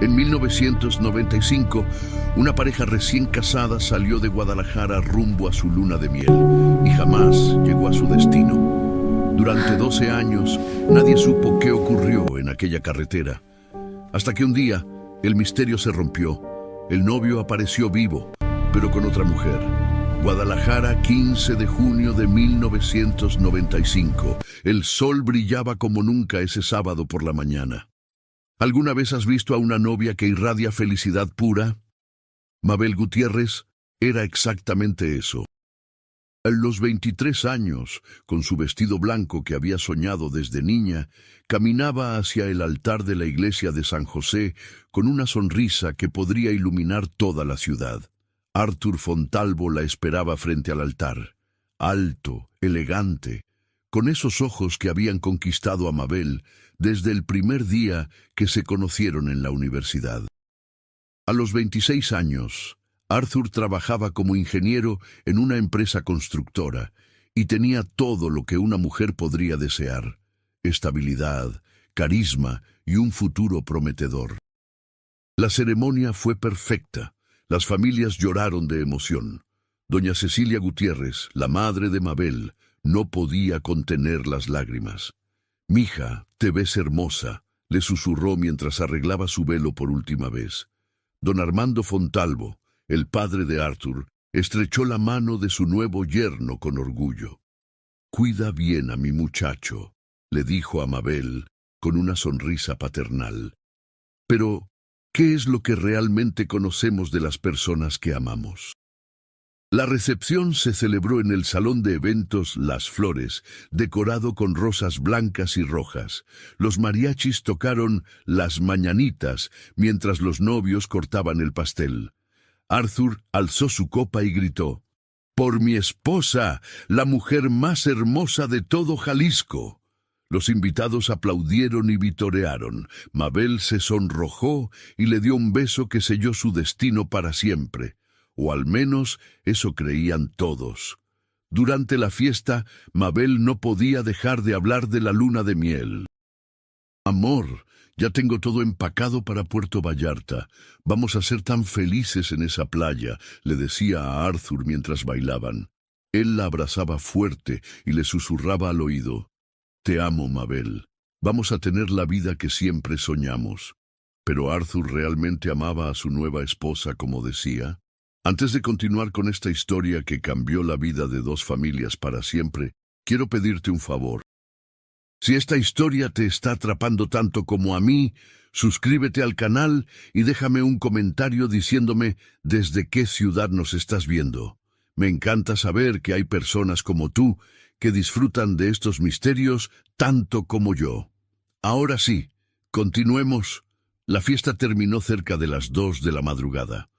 En 1995, una pareja recién casada salió de Guadalajara rumbo a su luna de miel y jamás llegó a su destino. Durante 12 años, nadie supo qué ocurrió en aquella carretera. Hasta que un día, el misterio se rompió. El novio apareció vivo, pero con otra mujer. Guadalajara, 15 de junio de 1995. El sol brillaba como nunca ese sábado por la mañana. ¿Alguna vez has visto a una novia que irradia felicidad pura? Mabel Gutiérrez era exactamente eso. A los 23 años, con su vestido blanco que había soñado desde niña, caminaba hacia el altar de la iglesia de San José con una sonrisa que podría iluminar toda la ciudad. Arthur Fontalvo la esperaba frente al altar, alto, elegante, con esos ojos que habían conquistado a Mabel desde el primer día que se conocieron en la universidad. A los 26 años, Arthur trabajaba como ingeniero en una empresa constructora y tenía todo lo que una mujer podría desear: estabilidad, carisma y un futuro prometedor. La ceremonia fue perfecta. Las familias lloraron de emoción. Doña Cecilia Gutiérrez, la madre de Mabel, no podía contener las lágrimas. «Mija, te ves hermosa», le susurró mientras arreglaba su velo por última vez. Don Armando Fontalvo, el padre de Arthur, estrechó la mano de su nuevo yerno con orgullo. «Cuida bien a mi muchacho», le dijo a Mabel con una sonrisa paternal. Pero, ¿qué es lo que realmente conocemos de las personas que amamos? La recepción se celebró en el salón de eventos Las Flores, decorado con rosas blancas y rojas. Los mariachis tocaron Las Mañanitas mientras los novios cortaban el pastel. Arthur alzó su copa y gritó: «Por mi esposa, la mujer más hermosa de todo Jalisco». Los invitados aplaudieron y vitorearon. Mabel se sonrojó y le dio un beso que selló su destino para siempre. O al menos eso creían todos. Durante la fiesta, Mabel no podía dejar de hablar de la luna de miel. «Amor, ya tengo todo empacado para Puerto Vallarta. Vamos a ser tan felices en esa playa», le decía a Arthur mientras bailaban. Él la abrazaba fuerte y le susurraba al oído: «Te amo, Mabel. Vamos a tener la vida que siempre soñamos». ¿Pero Arthur realmente amaba a su nueva esposa como decía? Antes de continuar con esta historia que cambió la vida de dos familias para siempre, quiero pedirte un favor. Si esta historia te está atrapando tanto como a mí, suscríbete al canal y déjame un comentario diciéndome desde qué ciudad nos estás viendo. Me encanta saber que hay personas como tú que disfrutan de estos misterios tanto como yo. Ahora sí, continuemos. La fiesta terminó cerca de las 2 de la madrugada.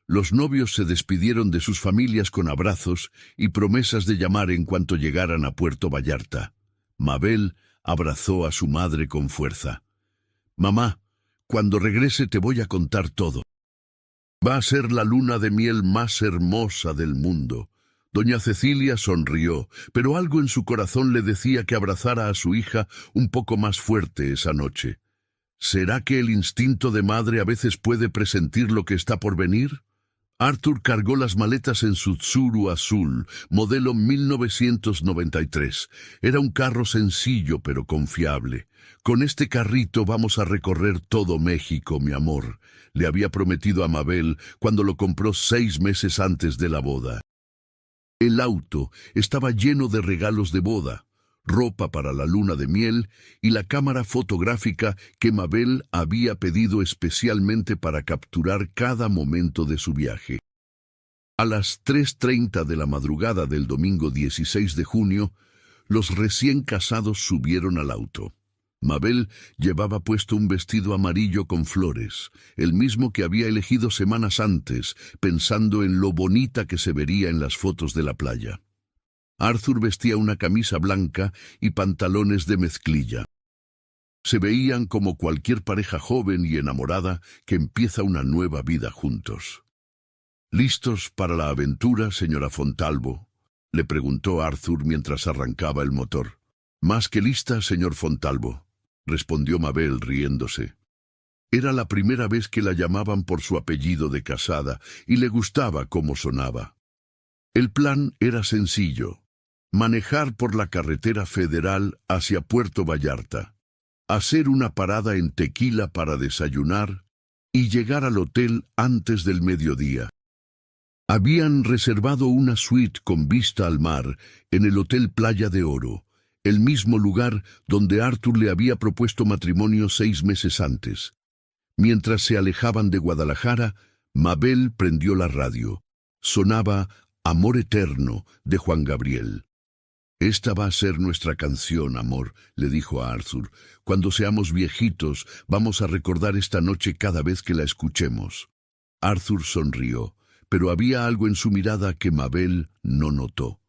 Los novios se despidieron de sus familias con abrazos y promesas de llamar en cuanto llegaran a Puerto Vallarta. Mabel abrazó a su madre con fuerza. «Mamá, cuando regrese te voy a contar todo. Va a ser la luna de miel más hermosa del mundo». Doña Cecilia sonrió, pero algo en su corazón le decía que abrazara a su hija un poco más fuerte esa noche. ¿Será que el instinto de madre a veces puede presentir lo que está por venir? Arthur cargó las maletas en su Tsuru azul, modelo 1993. Era un carro sencillo pero confiable. «Con este carrito vamos a recorrer todo México, mi amor», le había prometido a Mabel cuando lo compró 6 meses antes de la boda. El auto estaba lleno de regalos de boda, ropa para la luna de miel y la cámara fotográfica que Mabel había pedido especialmente para capturar cada momento de su viaje. A las 3:30 de la madrugada del domingo 16 de junio, los recién casados subieron al auto. Mabel llevaba puesto un vestido amarillo con flores, el mismo que había elegido semanas antes, pensando en lo bonita que se vería en las fotos de la playa. Arthur vestía una camisa blanca y pantalones de mezclilla. Se veían como cualquier pareja joven y enamorada que empieza una nueva vida juntos. «¿Listos para la aventura, señora Fontalvo?», le preguntó Arthur mientras arrancaba el motor. «Más que lista, señor Fontalvo», respondió Mabel riéndose. Era la primera vez que la llamaban por su apellido de casada y le gustaba cómo sonaba. El plan era sencillo: manejar por la carretera federal hacia Puerto Vallarta, hacer una parada en Tequila para desayunar y llegar al hotel antes del mediodía. Habían reservado una suite con vista al mar en el Hotel Playa de Oro, el mismo lugar donde Arthur le había propuesto matrimonio 6 meses antes. Mientras se alejaban de Guadalajara, Mabel prendió la radio. Sonaba Amor Eterno de Juan Gabriel. «Esta va a ser nuestra canción, amor», le dijo a Arthur. «Cuando seamos viejitos, vamos a recordar esta noche cada vez que la escuchemos». Arthur sonrió, pero había algo en su mirada que Mabel no notó.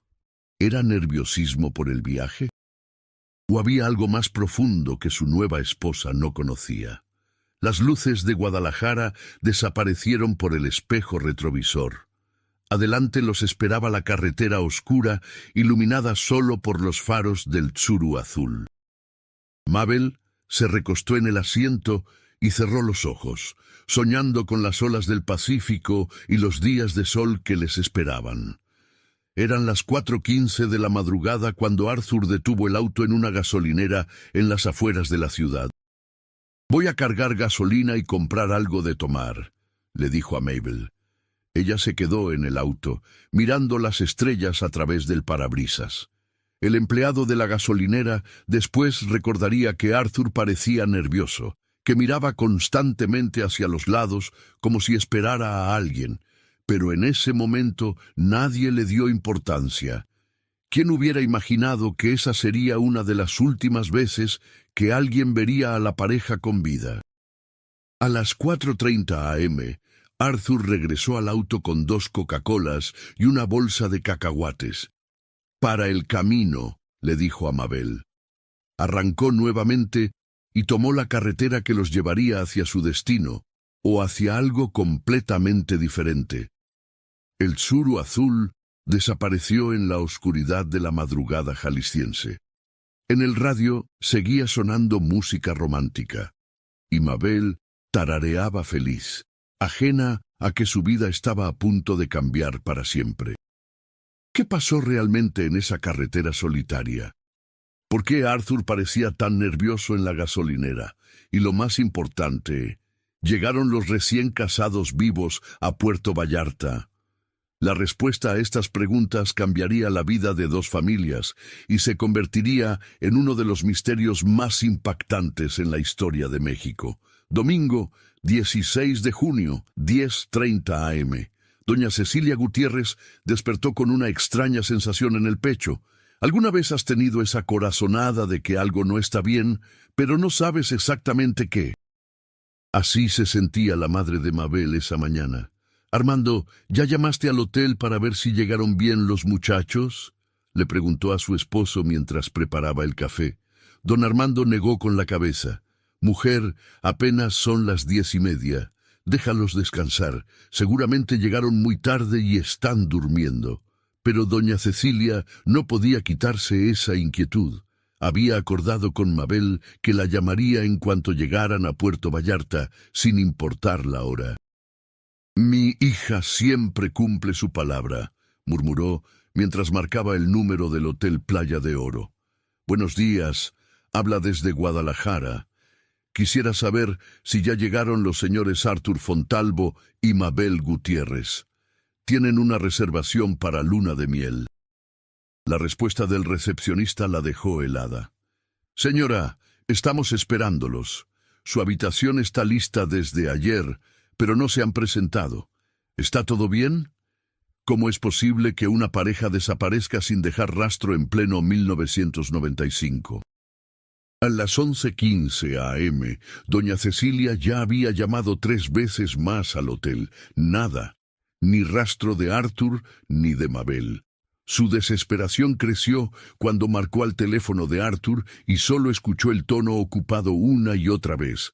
¿Era nerviosismo por el viaje? ¿O había algo más profundo que su nueva esposa no conocía? Las luces de Guadalajara desaparecieron por el espejo retrovisor. Adelante los esperaba la carretera oscura, iluminada solo por los faros del Tsuru azul. Mabel se recostó en el asiento y cerró los ojos, soñando con las olas del Pacífico y los días de sol que les esperaban. Eran las 4:15 de la madrugada cuando Arthur detuvo el auto en una gasolinera en las afueras de la ciudad. «Voy a cargar gasolina y comprar algo de tomar», le dijo a Mabel. Ella se quedó en el auto, mirando las estrellas a través del parabrisas. El empleado de la gasolinera después recordaría que Arthur parecía nervioso, que miraba constantemente hacia los lados como si esperara a alguien, pero en ese momento nadie le dio importancia. ¿Quién hubiera imaginado que esa sería una de las últimas veces que alguien vería a la pareja con vida? A las 4:30 a.m., Arthur regresó al auto con 2 Coca-Colas y una bolsa de cacahuates. «Para el camino», le dijo a Mabel. Arrancó nuevamente y tomó la carretera que los llevaría hacia su destino, o hacia algo completamente diferente. El Tsuru azul desapareció en la oscuridad de la madrugada jalisciense. En el radio seguía sonando música romántica, y Mabel tarareaba feliz, ajena a que su vida estaba a punto de cambiar para siempre. ¿Qué pasó realmente en esa carretera solitaria? ¿Por qué Arthur parecía tan nervioso en la gasolinera? Y lo más importante, ¿llegaron los recién casados vivos a Puerto Vallarta? La respuesta a estas preguntas cambiaría la vida de 2 familias y se convertiría en uno de los misterios más impactantes en la historia de México. Domingo, 16 de junio, 10:30 a.m. Doña Cecilia Gutiérrez despertó con una extraña sensación en el pecho. ¿Alguna vez has tenido esa corazonada de que algo no está bien, pero no sabes exactamente qué? Así se sentía la madre de Mabel esa mañana. «Armando, ¿ya llamaste al hotel para ver si llegaron bien los muchachos?», le preguntó a su esposo mientras preparaba el café. Don Armando negó con la cabeza. «Mujer, apenas son las 10:30. Déjalos descansar. Seguramente llegaron muy tarde y están durmiendo». Pero doña Cecilia no podía quitarse esa inquietud. Había acordado con Mabel que la llamaría en cuanto llegaran a Puerto Vallarta, sin importar la hora. «Mi hija siempre cumple su palabra», murmuró mientras marcaba el número del Hotel Playa de Oro. «Buenos días, habla desde Guadalajara. Quisiera saber si ya llegaron los señores Arthur Fontalvo y Mabel Gutiérrez. Tienen una reservación para luna de miel». La respuesta del recepcionista la dejó helada. «Señora, estamos esperándolos. Su habitación está lista desde ayer, pero no se han presentado. ¿Está todo bien? ¿Cómo es posible que una pareja desaparezca sin dejar rastro en pleno 1995? A las 11:15 a.m., doña Cecilia ya había llamado 3 veces más al hotel. Nada, ni rastro de Arthur ni de Mabel. Su desesperación creció cuando marcó al teléfono de Arthur y solo escuchó el tono ocupado una y otra vez.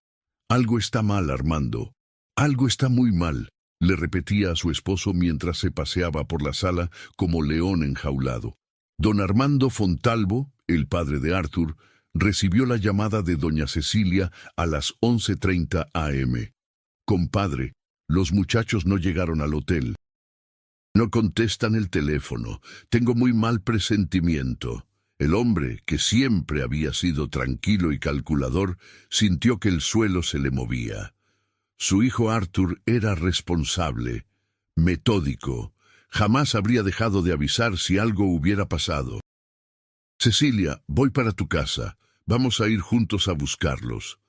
«Algo está mal, Armando. Algo está muy mal», le repetía a su esposo mientras se paseaba por la sala como león enjaulado. Don Armando Fontalvo, el padre de Arthur, recibió la llamada de doña Cecilia a las 11:30 am. Compadre, los muchachos no llegaron al hotel. No contestan el teléfono. Tengo muy mal presentimiento. El hombre, que siempre había sido tranquilo y calculador, sintió que el suelo se le movía. Su hijo Arthur era responsable, metódico. Jamás habría dejado de avisar si algo hubiera pasado. Cecilia, voy para tu casa. Vamos a ir juntos a buscarlos.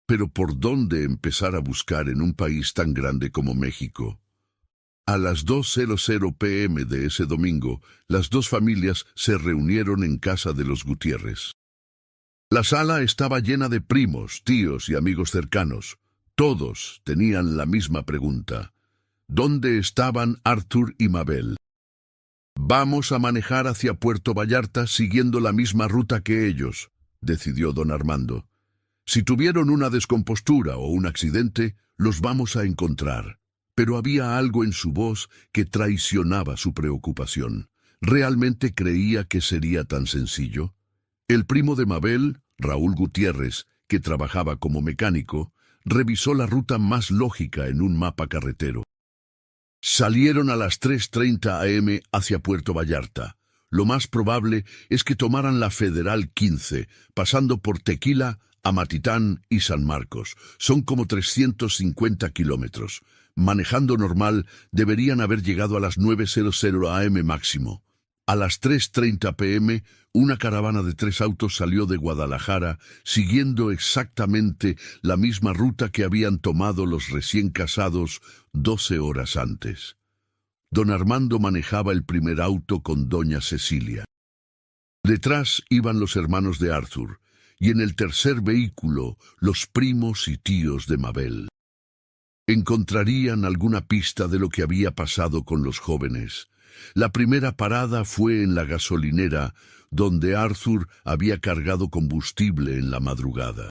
Pero ¿por dónde empezar a buscar en un país tan grande como México? A las 2:00 p.m. de ese domingo, las dos familias se reunieron en casa de los Gutiérrez. La sala estaba llena de primos, tíos y amigos cercanos. Todos tenían la misma pregunta. ¿Dónde estaban Arthur y Mabel? Vamos a manejar hacia Puerto Vallarta siguiendo la misma ruta que ellos, decidió don Armando. Si tuvieron una descompostura o un accidente, los vamos a encontrar. Pero había algo en su voz que traicionaba su preocupación. ¿Realmente creía que sería tan sencillo? El primo de Mabel, Raúl Gutiérrez, que trabajaba como mecánico, revisó la ruta más lógica en un mapa carretero. Salieron a las 3:30 am hacia Puerto Vallarta. Lo más probable es que tomaran la Federal 15, pasando por Tequila, Amatitán y San Marcos. Son como 350 kilómetros. Manejando normal, deberían haber llegado a las 9:00 am máximo. A las 3:30 p.m., una caravana de 3 autos salió de Guadalajara, siguiendo exactamente la misma ruta que habían tomado los recién casados 12 horas antes. Don Armando manejaba el primer auto con doña Cecilia. Detrás iban los hermanos de Arthur, y en el tercer vehículo los primos y tíos de Mabel. ¿Encontrarían alguna pista de lo que había pasado con los jóvenes? La primera parada fue en la gasolinera, donde Arthur había cargado combustible en la madrugada.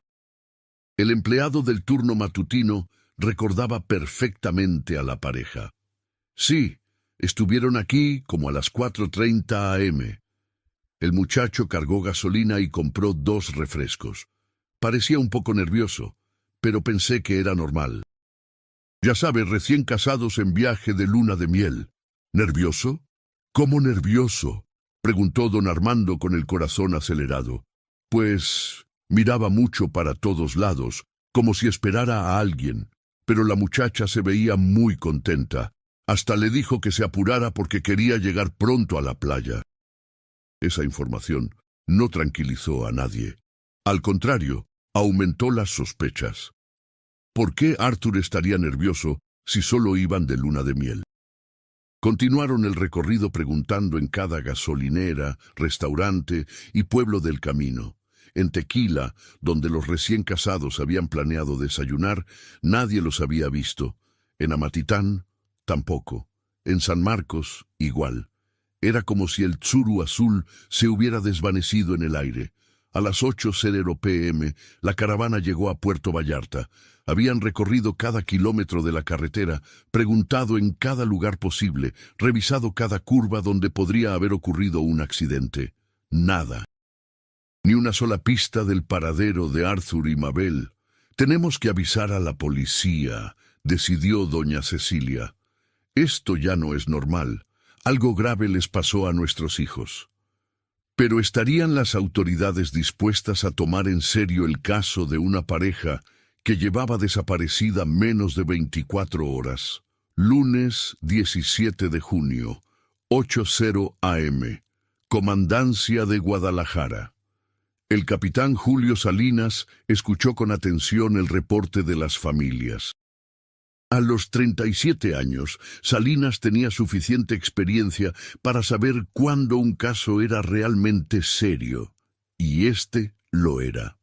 El empleado del turno matutino recordaba perfectamente a la pareja. Sí, estuvieron aquí como a las 4:30 am. El muchacho cargó gasolina y compró 2 refrescos. Parecía un poco nervioso, pero pensé que era normal. Ya sabe, recién casados en viaje de luna de miel. ¿Nervioso? ¿Cómo nervioso?, preguntó don Armando con el corazón acelerado. Pues miraba mucho para todos lados, como si esperara a alguien, pero la muchacha se veía muy contenta. Hasta le dijo que se apurara porque quería llegar pronto a la playa. Esa información no tranquilizó a nadie. Al contrario, aumentó las sospechas. ¿Por qué Arthur estaría nervioso si solo iban de luna de miel? Continuaron el recorrido preguntando en cada gasolinera, restaurante y pueblo del camino. En Tequila, donde los recién casados habían planeado desayunar, nadie los había visto. En Amatitán, tampoco. En San Marcos, igual. Era como si el Tsuru azul se hubiera desvanecido en el aire. A las 8:00 p.m., la caravana llegó a Puerto Vallarta. Habían recorrido cada kilómetro de la carretera, preguntado en cada lugar posible, revisado cada curva donde podría haber ocurrido un accidente. Nada. Ni una sola pista del paradero de Arthur y Mabel. Tenemos que avisar a la policía, decidió doña Cecilia. Esto ya no es normal. Algo grave les pasó a nuestros hijos. Pero ¿estarían las autoridades dispuestas a tomar en serio el caso de una pareja que llevaba desaparecida menos de 24 horas? Lunes 17 de junio, 8:00 am, Comandancia de Guadalajara. El capitán Julio Salinas escuchó con atención el reporte de las familias. A los 37 años, Salinas tenía suficiente experiencia para saber cuándo un caso era realmente serio, y este lo era.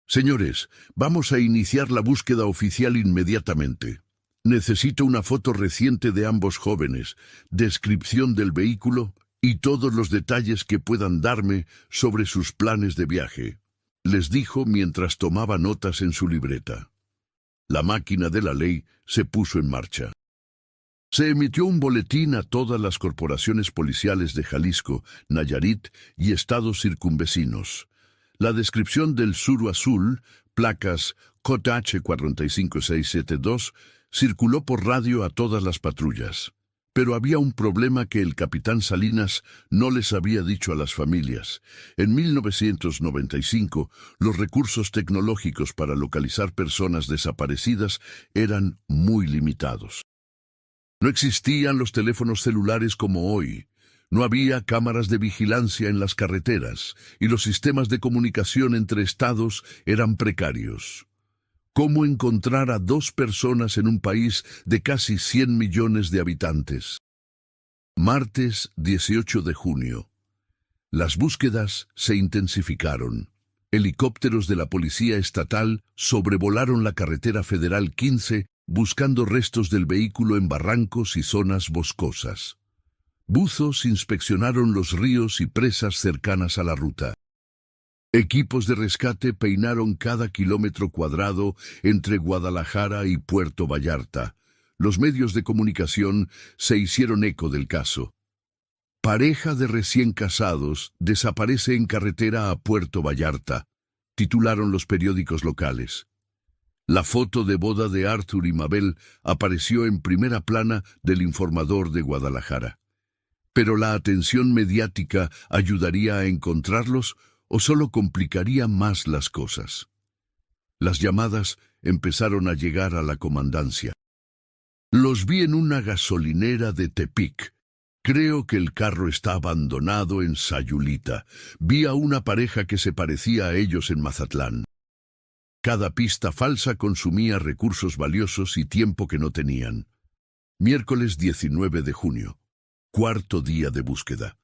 Señores, vamos a iniciar la búsqueda oficial inmediatamente. Necesito una foto reciente de ambos jóvenes, descripción del vehículo y todos los detalles que puedan darme sobre sus planes de viaje, les dijo mientras tomaba notas en su libreta. La máquina de la ley se puso en marcha. Se emitió un boletín a todas las corporaciones policiales de Jalisco, Nayarit y estados circunvecinos. La descripción del Suru Azul, placas JH 45672, circuló por radio a todas las patrullas. Pero había un problema que el capitán Salinas no les había dicho a las familias. En 1995, los recursos tecnológicos para localizar personas desaparecidas eran muy limitados. No existían los teléfonos celulares como hoy. No había cámaras de vigilancia en las carreteras y los sistemas de comunicación entre estados eran precarios. ¿Cómo encontrar a 2 personas en un país de casi 100 millones de habitantes? Martes 18 de junio. Las búsquedas se intensificaron. Helicópteros de la Policía Estatal sobrevolaron la carretera federal 15 buscando restos del vehículo en barrancos y zonas boscosas. Buzos inspeccionaron los ríos y presas cercanas a la ruta. Equipos de rescate peinaron cada kilómetro cuadrado entre Guadalajara y Puerto Vallarta. Los medios de comunicación se hicieron eco del caso. Pareja de recién casados desaparece en carretera a Puerto Vallarta, titularon los periódicos locales. La foto de boda de Arthur y Mabel apareció en primera plana del Informador de Guadalajara. ¿Pero la atención mediática ayudaría a encontrarlos o solo complicaría más las cosas? Las llamadas empezaron a llegar a la comandancia. Los vi en una gasolinera de Tepic. Creo que el carro está abandonado en Sayulita. Vi a una pareja que se parecía a ellos en Mazatlán. Cada pista falsa consumía recursos valiosos y tiempo que no tenían. Miércoles 19 de junio. Cuarto día de búsqueda.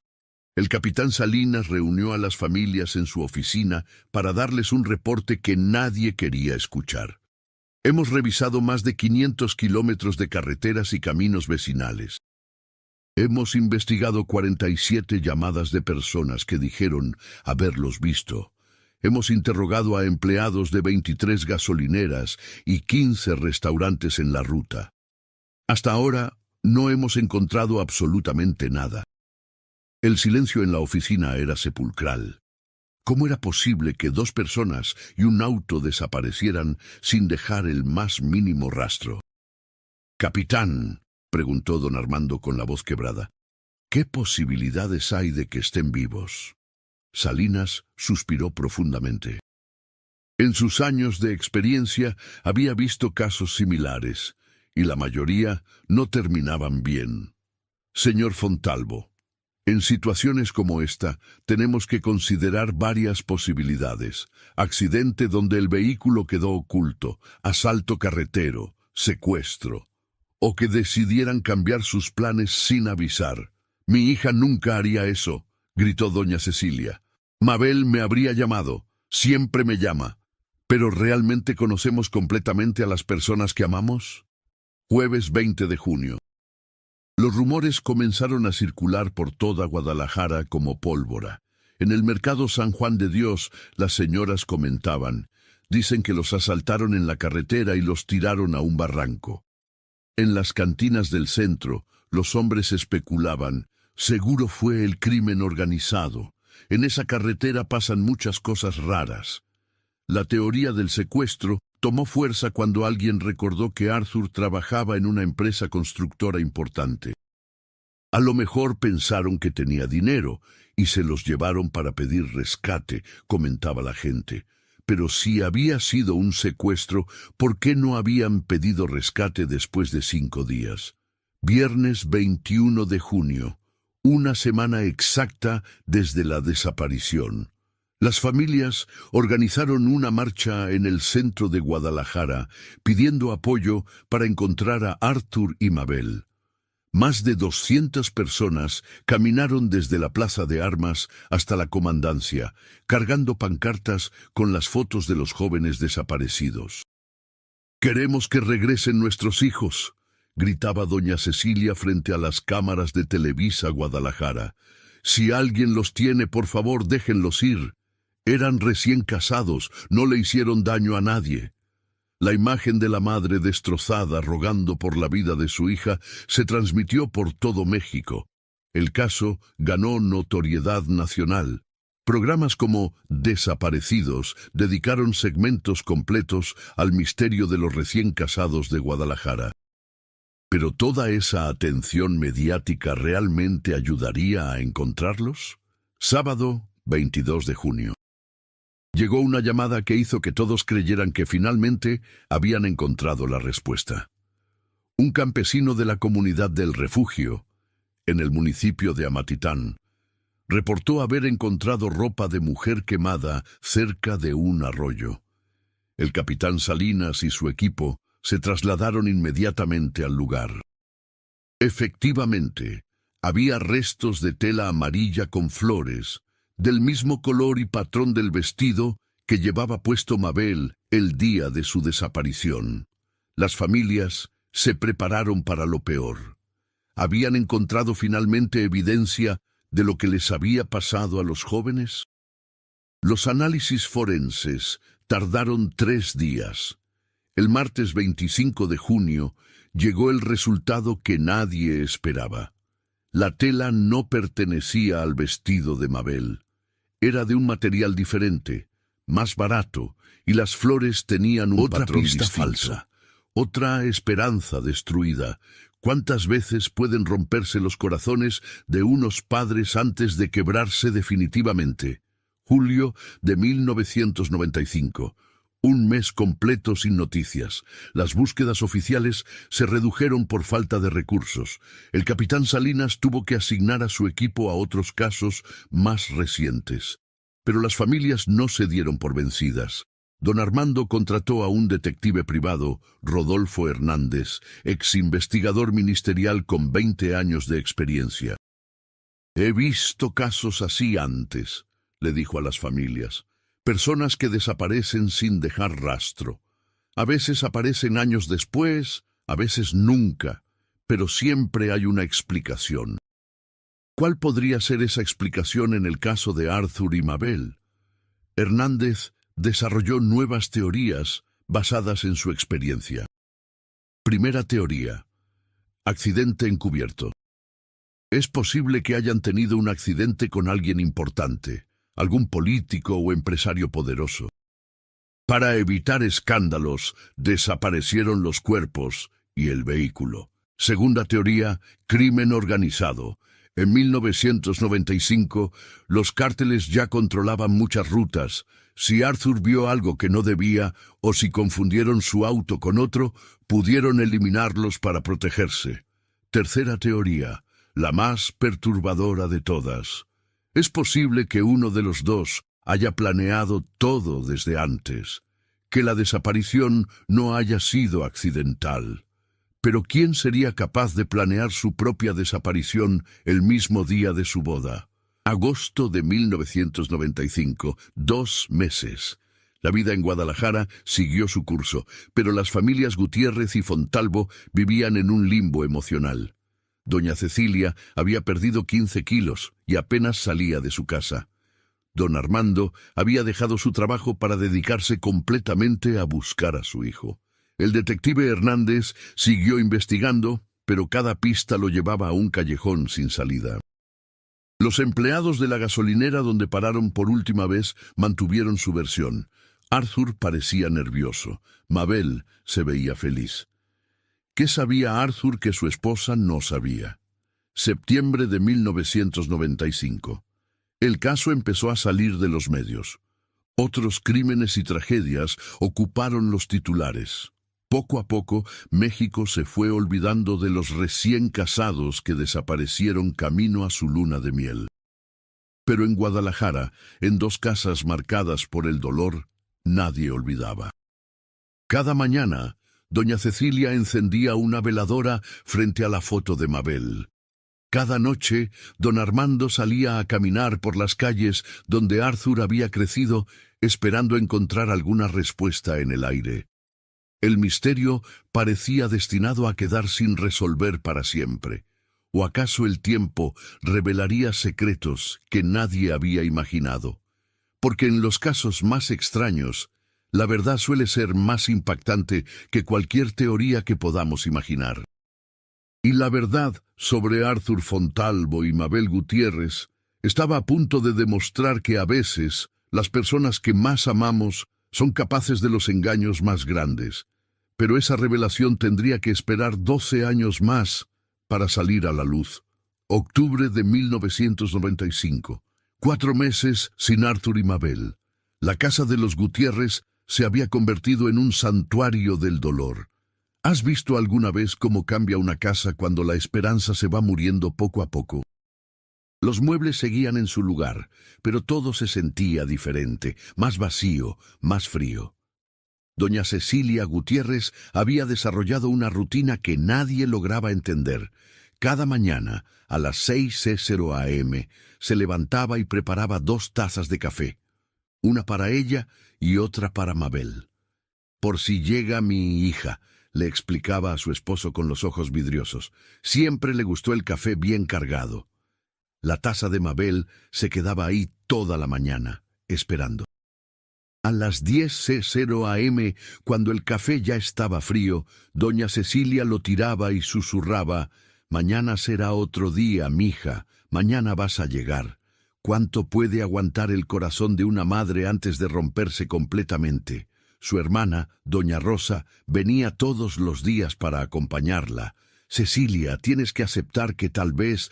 El capitán Salinas reunió a las familias en su oficina para darles un reporte que nadie quería escuchar. Hemos revisado más de 500 kilómetros de carreteras y caminos vecinales. Hemos investigado 47 llamadas de personas que dijeron haberlos visto. Hemos interrogado a empleados de 23 gasolineras y 15 restaurantes en la ruta. Hasta ahora no hemos encontrado absolutamente nada. El silencio en la oficina era sepulcral. ¿Cómo era posible que 2 personas y un auto desaparecieran sin dejar el más mínimo rastro? «Capitán», preguntó don Armando con la voz quebrada, «¿qué posibilidades hay de que estén vivos?» Salinas suspiró profundamente. En sus años de experiencia había visto casos similares, y la mayoría no terminaban bien. Señor Fontalvo, en situaciones como esta, tenemos que considerar varias posibilidades. Accidente donde el vehículo quedó oculto, asalto carretero, secuestro, o que decidieran cambiar sus planes sin avisar. «Mi hija nunca haría eso», gritó doña Cecilia. «Mabel me habría llamado, siempre me llama. ¿Pero realmente conocemos completamente a las personas que amamos?» Jueves 20 de junio. Los rumores comenzaron a circular por toda Guadalajara como pólvora. En el mercado San Juan de Dios, las señoras comentaban, dicen que los asaltaron en la carretera y los tiraron a un barranco. En las cantinas del centro, los hombres especulaban, seguro fue el crimen organizado. En esa carretera pasan muchas cosas raras. La teoría del secuestro tomó fuerza cuando alguien recordó que Arthur trabajaba en una empresa constructora importante. A lo mejor pensaron que tenía dinero y se los llevaron para pedir rescate, comentaba la gente. Pero si había sido un secuestro, ¿por qué no habían pedido rescate después de 5 días? Viernes 21 de junio, una semana exacta desde la desaparición. Las familias organizaron una marcha en el centro de Guadalajara pidiendo apoyo para encontrar a Arthur y Mabel. Más de 200 personas caminaron desde la Plaza de Armas hasta la comandancia, cargando pancartas con las fotos de los jóvenes desaparecidos. «Queremos que regresen nuestros hijos», gritaba doña Cecilia frente a las cámaras de Televisa Guadalajara. «Si alguien los tiene, por favor, déjenlos ir. Eran recién casados, no le hicieron daño a nadie». La imagen de la madre destrozada rogando por la vida de su hija se transmitió por todo México. El caso ganó notoriedad nacional. Programas como Desaparecidos dedicaron segmentos completos al misterio de los recién casados de Guadalajara. ¿Pero toda esa atención mediática realmente ayudaría a encontrarlos? Sábado, 22 de junio. Llegó una llamada que hizo que todos creyeran que finalmente habían encontrado la respuesta. Un campesino de la comunidad del Refugio, en el municipio de Amatitán, reportó haber encontrado ropa de mujer quemada cerca de un arroyo. El capitán Salinas y su equipo se trasladaron inmediatamente al lugar. Efectivamente, había restos de tela amarilla con flores, del mismo color y patrón del vestido que llevaba puesto Mabel el día de su desaparición. Las familias se prepararon para lo peor. ¿Habían encontrado finalmente evidencia de lo que les había pasado a los jóvenes? Los análisis forenses tardaron 3 días. El martes 25 de junio llegó el resultado que nadie esperaba. La tela no pertenecía al vestido de Mabel. Era de un material diferente, más barato, y las flores tenían un patrón pista distinto. falsa. Otra esperanza destruida. ¿Cuántas veces pueden romperse los corazones de unos padres antes de quebrarse definitivamente? Julio de 1995. Un mes completo sin noticias. Las búsquedas oficiales se redujeron por falta de recursos. El capitán Salinas tuvo que asignar a su equipo a otros casos más recientes. Pero las familias no se dieron por vencidas. Don Armando contrató a un detective privado, Rodolfo Hernández, ex investigador ministerial con 20 años de experiencia. «He visto casos así antes», le dijo a las familias. «Personas que desaparecen sin dejar rastro. A veces aparecen años después, a veces nunca, pero siempre hay una explicación». ¿Cuál podría ser esa explicación en el caso de Arthur y Mabel? Hernández desarrolló nuevas teorías basadas en su experiencia. Primera teoría: accidente encubierto. Es posible que hayan tenido un accidente con alguien importante, algún político o empresario poderoso. Para evitar escándalos, desaparecieron los cuerpos y el vehículo. Segunda teoría: crimen organizado. En 1995, los cárteles ya controlaban muchas rutas. Si Arthur vio algo que no debía, o si confundieron su auto con otro, pudieron eliminarlos para protegerse. Tercera teoría, la más perturbadora de todas. Es posible que uno de los dos haya planeado todo desde antes, que la desaparición no haya sido accidental. Pero ¿quién sería capaz de planear su propia desaparición el mismo día de su boda? Agosto de 1995, 2 meses. La vida en Guadalajara siguió su curso, pero las familias Gutiérrez y Fontalvo vivían en un limbo emocional. Doña Cecilia había perdido 15 kilos y apenas salía de su casa. Don Armando había dejado su trabajo para dedicarse completamente a buscar a su hijo. El detective Hernández siguió investigando, pero cada pista lo llevaba a un callejón sin salida. Los empleados de la gasolinera donde pararon por última vez mantuvieron su versión. Arthur parecía nervioso. Mabel se veía feliz. ¿Qué sabía Arthur que su esposa no sabía? Septiembre de 1995. El caso empezó a salir de los medios. Otros crímenes y tragedias ocuparon los titulares. Poco a poco, México se fue olvidando de los recién casados que desaparecieron camino a su luna de miel. Pero en Guadalajara, en 2 casas marcadas por el dolor, nadie olvidaba. Cada mañana, doña Cecilia encendía una veladora frente a la foto de Mabel. Cada noche, don Armando salía a caminar por las calles donde Arthur había crecido, esperando encontrar alguna respuesta en el aire. El misterio parecía destinado a quedar sin resolver para siempre. ¿O acaso el tiempo revelaría secretos que nadie había imaginado? Porque en los casos más extraños, la verdad suele ser más impactante que cualquier teoría que podamos imaginar. Y la verdad sobre Arthur Fontalvo y Mabel Gutiérrez Estaba a punto de demostrar que a veces las personas que más amamos son capaces de los engaños más grandes. Pero esa revelación tendría que esperar 12 años más para salir a la luz. Octubre de 1995. 4 meses sin Arthur y Mabel. La casa de los Gutiérrez se había convertido en un santuario del dolor. ¿Has visto alguna vez cómo cambia una casa cuando la esperanza se va muriendo poco a poco? Los muebles seguían en su lugar, pero todo se sentía diferente, más vacío, más frío. Doña Cecilia Gutiérrez había desarrollado una rutina que nadie lograba entender. Cada mañana, a las 6:00 a.m., se levantaba y preparaba 2 tazas de café, una para ella y otra para Mabel. «Por si llega mi hija», le explicaba a su esposo con los ojos vidriosos. Siempre le gustó el café bien cargado. La taza de Mabel se quedaba ahí toda la mañana, esperando. A las 10:00 a.m., cuando el café ya estaba frío, doña Cecilia lo tiraba y susurraba: «Mañana será otro día, mija, mañana vas a llegar». ¿Cuánto puede aguantar el corazón de una madre antes de romperse completamente? Su hermana, doña Rosa, venía todos los días para acompañarla. «Cecilia, tienes que aceptar que tal vez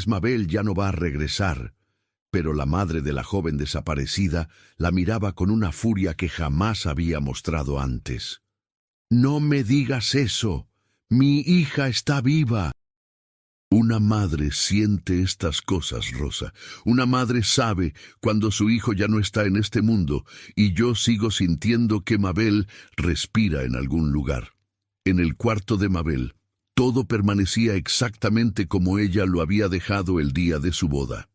Mabel ya no va a regresar». Pero la madre de la joven desaparecida la miraba con una furia que jamás había mostrado antes. «No me digas eso. Mi hija está viva». Una madre siente estas cosas, Rosa. Una madre sabe cuando su hijo ya no está en este mundo, y yo sigo sintiendo que Mabel respira en algún lugar. En el cuarto de Mabel, todo permanecía exactamente como ella lo había dejado el día de su boda.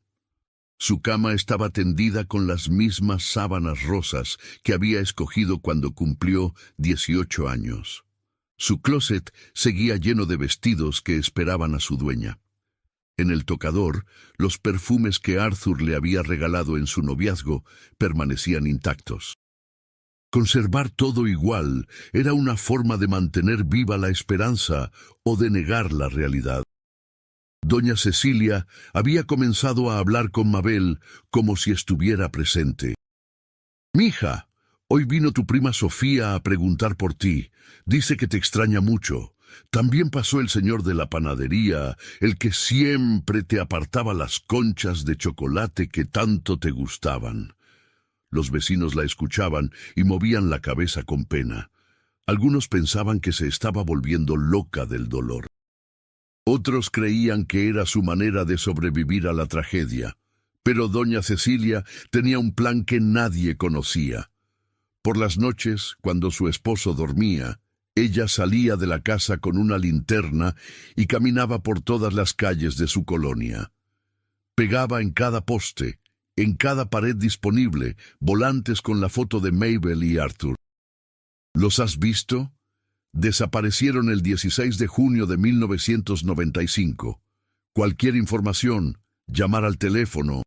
Su cama estaba tendida con las mismas sábanas rosas que había escogido cuando cumplió 18 años. Su closet seguía lleno de vestidos que esperaban a su dueña. En el tocador, los perfumes que Arthur le había regalado en su noviazgo permanecían intactos. Conservar todo igual era una forma de mantener viva la esperanza o de negar la realidad. Doña Cecilia había comenzado a hablar con Mabel como si estuviera presente. «Mija, hoy vino tu prima Sofía a preguntar por ti. Dice que te extraña mucho. También pasó el señor de la panadería, el que siempre te apartaba las conchas de chocolate que tanto te gustaban». Los vecinos la escuchaban y movían la cabeza con pena. Algunos pensaban que se estaba volviendo loca del dolor. Otros creían que era su manera de sobrevivir a la tragedia. Pero doña Cecilia tenía un plan que nadie conocía. Por las noches, cuando su esposo dormía, ella salía de la casa con una linterna y caminaba por todas las calles de su colonia. Pegaba en cada poste, en cada pared disponible, volantes con la foto de Mabel y Arthur. ¿Los has visto? Desaparecieron el 16 de junio de 1995. Cualquier información, llamar al teléfono.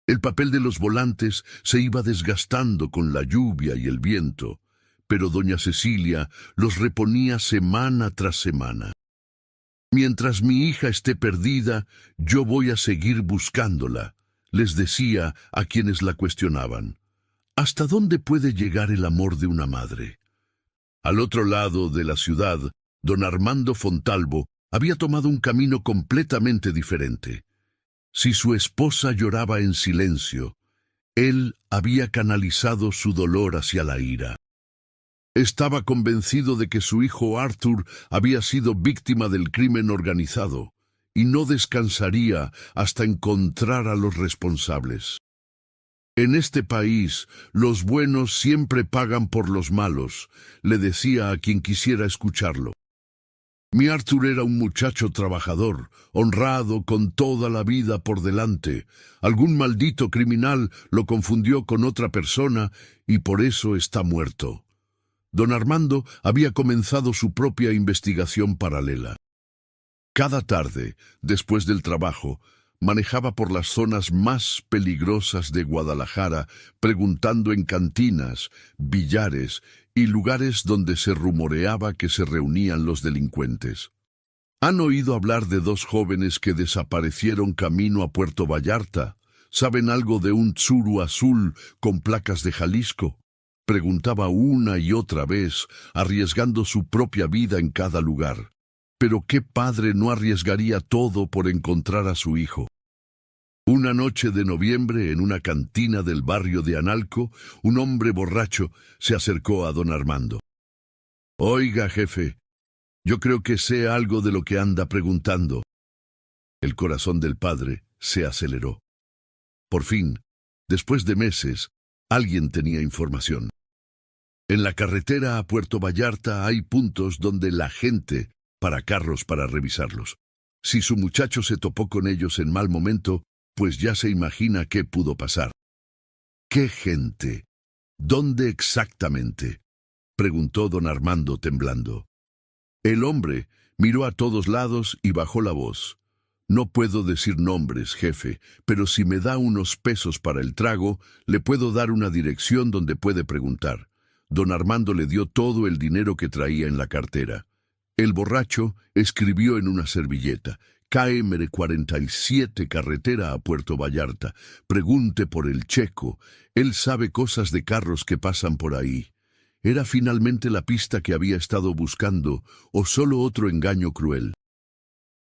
El papel de los volantes se iba desgastando con la lluvia y el viento, pero doña Cecilia los reponía semana tras semana. «Mientras mi hija esté perdida, yo voy a seguir buscándola», les decía a quienes la cuestionaban. ¿Hasta dónde puede llegar el amor de una madre? Al otro lado de la ciudad, don Armando Fontalvo había tomado un camino completamente diferente. Si su esposa lloraba en silencio, él había canalizado su dolor hacia la ira. Estaba convencido de que su hijo Arthur había sido víctima del crimen organizado y no descansaría hasta encontrar a los responsables. «En este país, los buenos siempre pagan por los malos», le decía a quien quisiera escucharlo. Mi Arthur era un muchacho trabajador, honrado, con toda la vida por delante. Algún maldito criminal lo confundió con otra persona y por eso está muerto. Don Armando había comenzado su propia investigación paralela. Cada tarde, después del trabajo, manejaba por las zonas más peligrosas de Guadalajara, preguntando en cantinas, billares y lugares donde se rumoreaba que se reunían los delincuentes. ¿Han oído hablar de dos jóvenes que desaparecieron camino a Puerto Vallarta? ¿Saben algo de un Tsuru azul con placas de Jalisco? Preguntaba una y otra vez, arriesgando su propia vida en cada lugar. Pero ¿qué padre no arriesgaría todo por encontrar a su hijo? Una noche de noviembre, en una cantina del barrio de Analco, un hombre borracho se acercó a don Armando. «Oiga, jefe, yo creo que sé algo de lo que anda preguntando». El corazón del padre se aceleró. Por fin, después de meses, alguien tenía información. En la carretera a Puerto Vallarta hay puntos donde la gente para carros para revisarlos. Si su muchacho se topó con ellos en mal momento, pues ya se imagina qué pudo pasar. ¿Qué gente? ¿Dónde exactamente?, preguntó don Armando temblando. El hombre miró a todos lados y bajó la voz. «No puedo decir nombres, jefe, pero si me da unos pesos para el trago, le puedo dar una dirección donde puede preguntar». Don Armando le dio todo el dinero que traía en la cartera. El borracho escribió en una servilleta: «KM 47, carretera a Puerto Vallarta. Pregunte por el Checo. Él sabe cosas de carros que pasan por ahí». ¿Era finalmente la pista que había estado buscando o solo otro engaño cruel?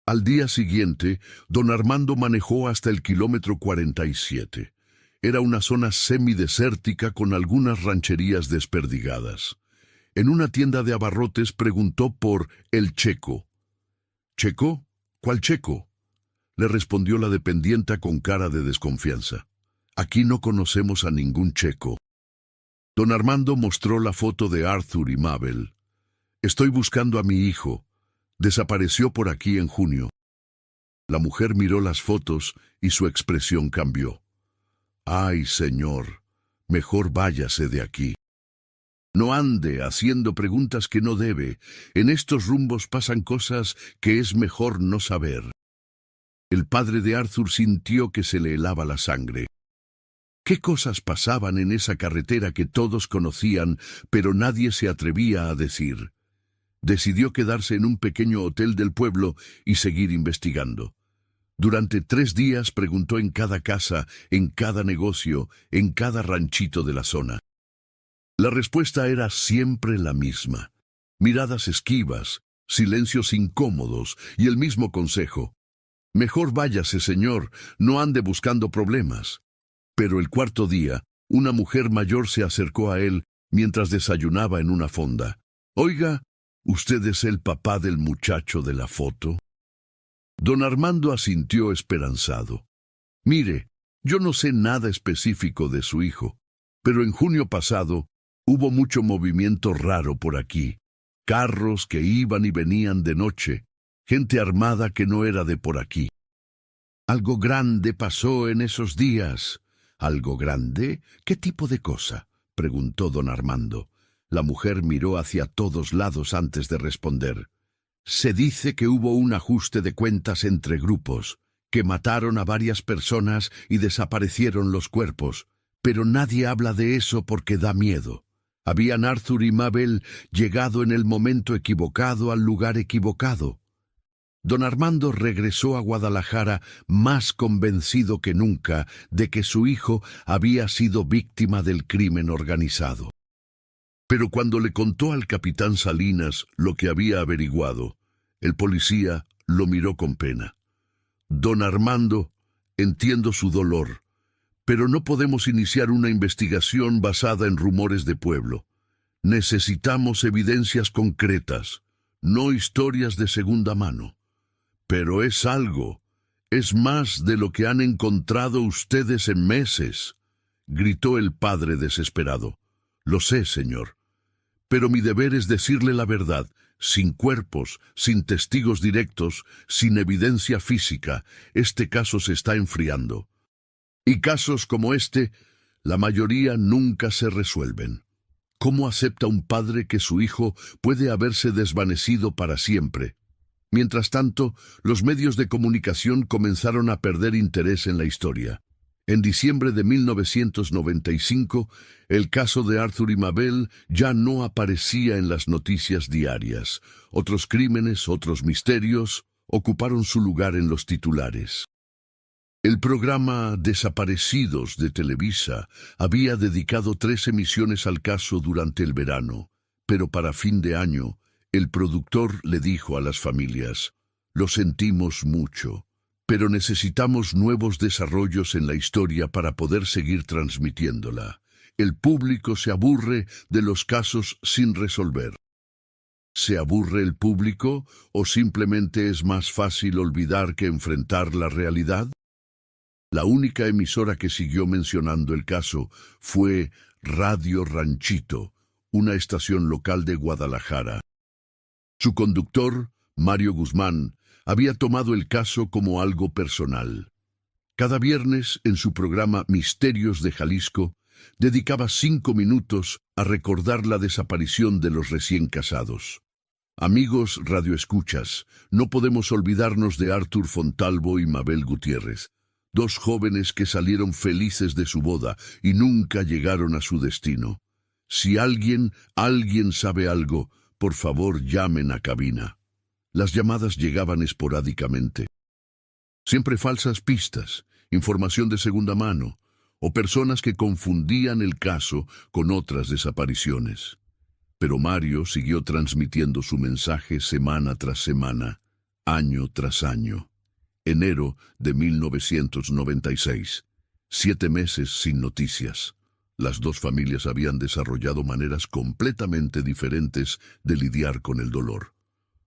Al día siguiente, don Armando manejó hasta el kilómetro 47. Era una zona semidesértica con algunas rancherías desperdigadas. En una tienda de abarrotes preguntó por el Checo. «¿Checo? ¿Cuál Checo?», le respondió la dependienta con cara de desconfianza. «Aquí no conocemos a ningún Checo». Don Armando mostró la foto de Arthur y Mabel. «Estoy buscando a mi hijo. Desapareció por aquí en junio». La mujer miró las fotos y su expresión cambió. «Ay, señor, mejor váyase de aquí. No ande haciendo preguntas que no debe. En estos rumbos pasan cosas que es mejor no saber». El padre de Arthur sintió que se le helaba la sangre. ¿Qué cosas pasaban en esa carretera que todos conocían, pero nadie se atrevía a decir? Decidió quedarse en un pequeño hotel del pueblo y seguir investigando. Durante 3 días preguntó en cada casa, en cada negocio, en cada ranchito de la zona. La respuesta era siempre la misma. Miradas esquivas, silencios incómodos y el mismo consejo: «Mejor váyase, señor, no ande buscando problemas». Pero el 4.º día, una mujer mayor se acercó a él mientras desayunaba en una fonda. «Oiga, ¿usted es el papá del muchacho de la foto?». Don Armando asintió esperanzado. «Mire, yo no sé nada específico de su hijo, pero en junio pasado hubo mucho movimiento raro por aquí. Carros que iban y venían de noche, gente armada que no era de por aquí. Algo grande pasó en esos días». «¿Algo grande? ¿Qué tipo de cosa?», preguntó don Armando. La mujer miró hacia todos lados antes de responder. «Se dice que hubo un ajuste de cuentas entre grupos, que mataron a varias personas y desaparecieron los cuerpos, pero nadie habla de eso porque da miedo. Habían Arthur y Mabel llegado en el momento equivocado al lugar equivocado». Don Armando regresó a Guadalajara más convencido que nunca de que su hijo había sido víctima del crimen organizado. Pero cuando le contó al capitán Salinas lo que había averiguado, el policía lo miró con pena. «Don Armando, entiendo su dolor, pero no podemos iniciar una investigación basada en rumores de pueblo. Necesitamos evidencias concretas, no historias de segunda mano». «Pero es algo, es más de lo que han encontrado ustedes en meses», gritó el padre desesperado. «Lo sé, señor, pero mi deber es decirle la verdad. Sin cuerpos, sin testigos directos, sin evidencia física, este caso se está enfriando. Y casos como este, la mayoría nunca se resuelven. ¿Cómo acepta un padre que su hijo puede haberse desvanecido para siempre?». Mientras tanto, los medios de comunicación comenzaron a perder interés en la historia. En diciembre de 1995, el caso de Arthur y Mabel ya no aparecía en las noticias diarias. Otros crímenes, otros misterios, ocuparon su lugar en los titulares. El programa Desaparecidos de Televisa había dedicado 3 emisiones al caso durante el verano, pero para fin de año, el productor le dijo a las familias: «Lo sentimos mucho, pero necesitamos nuevos desarrollos en la historia para poder seguir transmitiéndola. El público se aburre de los casos sin resolver». ¿Se aburre el público o simplemente es más fácil olvidar que enfrentar la realidad? La única emisora que siguió mencionando el caso fue Radio Ranchito, una estación local de Guadalajara. Su conductor, Mario Guzmán, había tomado el caso como algo personal. Cada viernes, en su programa Misterios de Jalisco, dedicaba 5 minutos a recordar la desaparición de los recién casados. Amigos radioescuchas, no podemos olvidarnos de Arthur Fontalvo y Mabel Gutiérrez, 2 jóvenes que salieron felices de su boda y nunca llegaron a su destino. Si alguien sabe algo, por favor llamen a cabina. Las llamadas llegaban esporádicamente. Siempre falsas pistas, información de segunda mano, o personas que confundían el caso con otras desapariciones. Pero Mario siguió transmitiendo su mensaje semana tras semana, año tras año. Enero de 1996. 7 meses sin noticias. Las 2 familias habían desarrollado maneras completamente diferentes de lidiar con el dolor.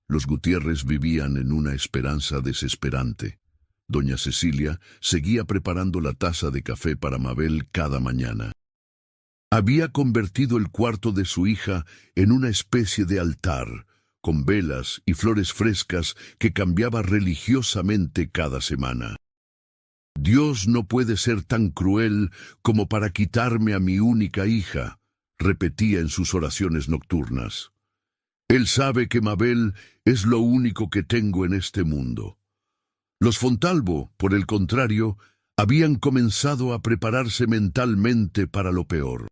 Los Gutiérrez vivían en una esperanza desesperante. Doña Cecilia seguía preparando la taza de café para Mabel cada mañana. Había convertido el cuarto de su hija en una especie de altar, con velas y flores frescas que cambiaba religiosamente cada semana. «Dios no puede ser tan cruel como para quitarme a mi única hija», repetía en sus oraciones nocturnas. «Él sabe que Mabel es lo único que tengo en este mundo». Los Fontalvo, por el contrario, habían comenzado a prepararse mentalmente para lo peor.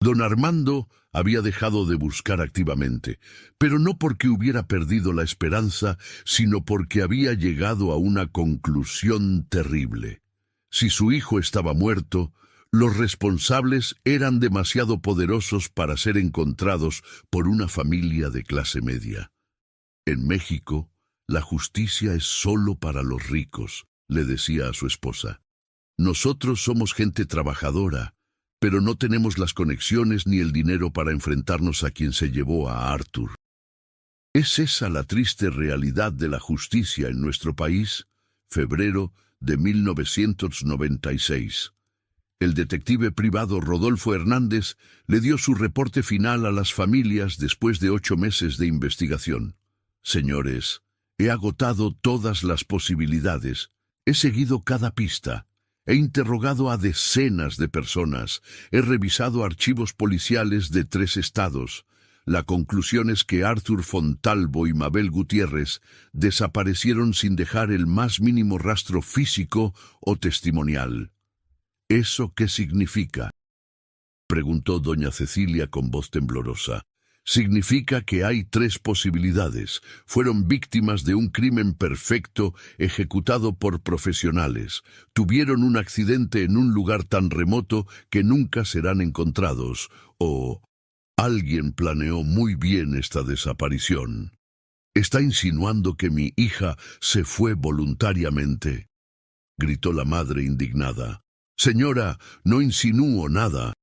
Don Armando había dejado de buscar activamente, pero no porque hubiera perdido la esperanza, sino porque había llegado a una conclusión terrible. Si su hijo estaba muerto, los responsables eran demasiado poderosos para ser encontrados por una familia de clase media. «En México, la justicia es solo para los ricos», le decía a su esposa. «Nosotros somos gente trabajadora, pero no tenemos las conexiones ni el dinero para enfrentarnos a quien se llevó a Arthur». ¿Es esa la triste realidad de la justicia en nuestro país? Febrero de 1996. El detective privado Rodolfo Hernández le dio su reporte final a las familias después de 8 meses de investigación. «Señores, he agotado todas las posibilidades, he seguido cada pista. He interrogado a decenas de personas, he revisado archivos policiales de 3 estados. La conclusión es que Arthur Fontalvo y Mabel Gutiérrez desaparecieron sin dejar el más mínimo rastro físico o testimonial». «¿Eso qué significa?», preguntó doña Cecilia con voz temblorosa. «Significa que hay 3 posibilidades. Fueron víctimas de un crimen perfecto ejecutado por profesionales. Tuvieron un accidente en un lugar tan remoto que nunca serán encontrados. O alguien planeó muy bien esta desaparición». «¿Está insinuando que mi hija se fue voluntariamente?», gritó la madre indignada. «Señora, no insinúo nada.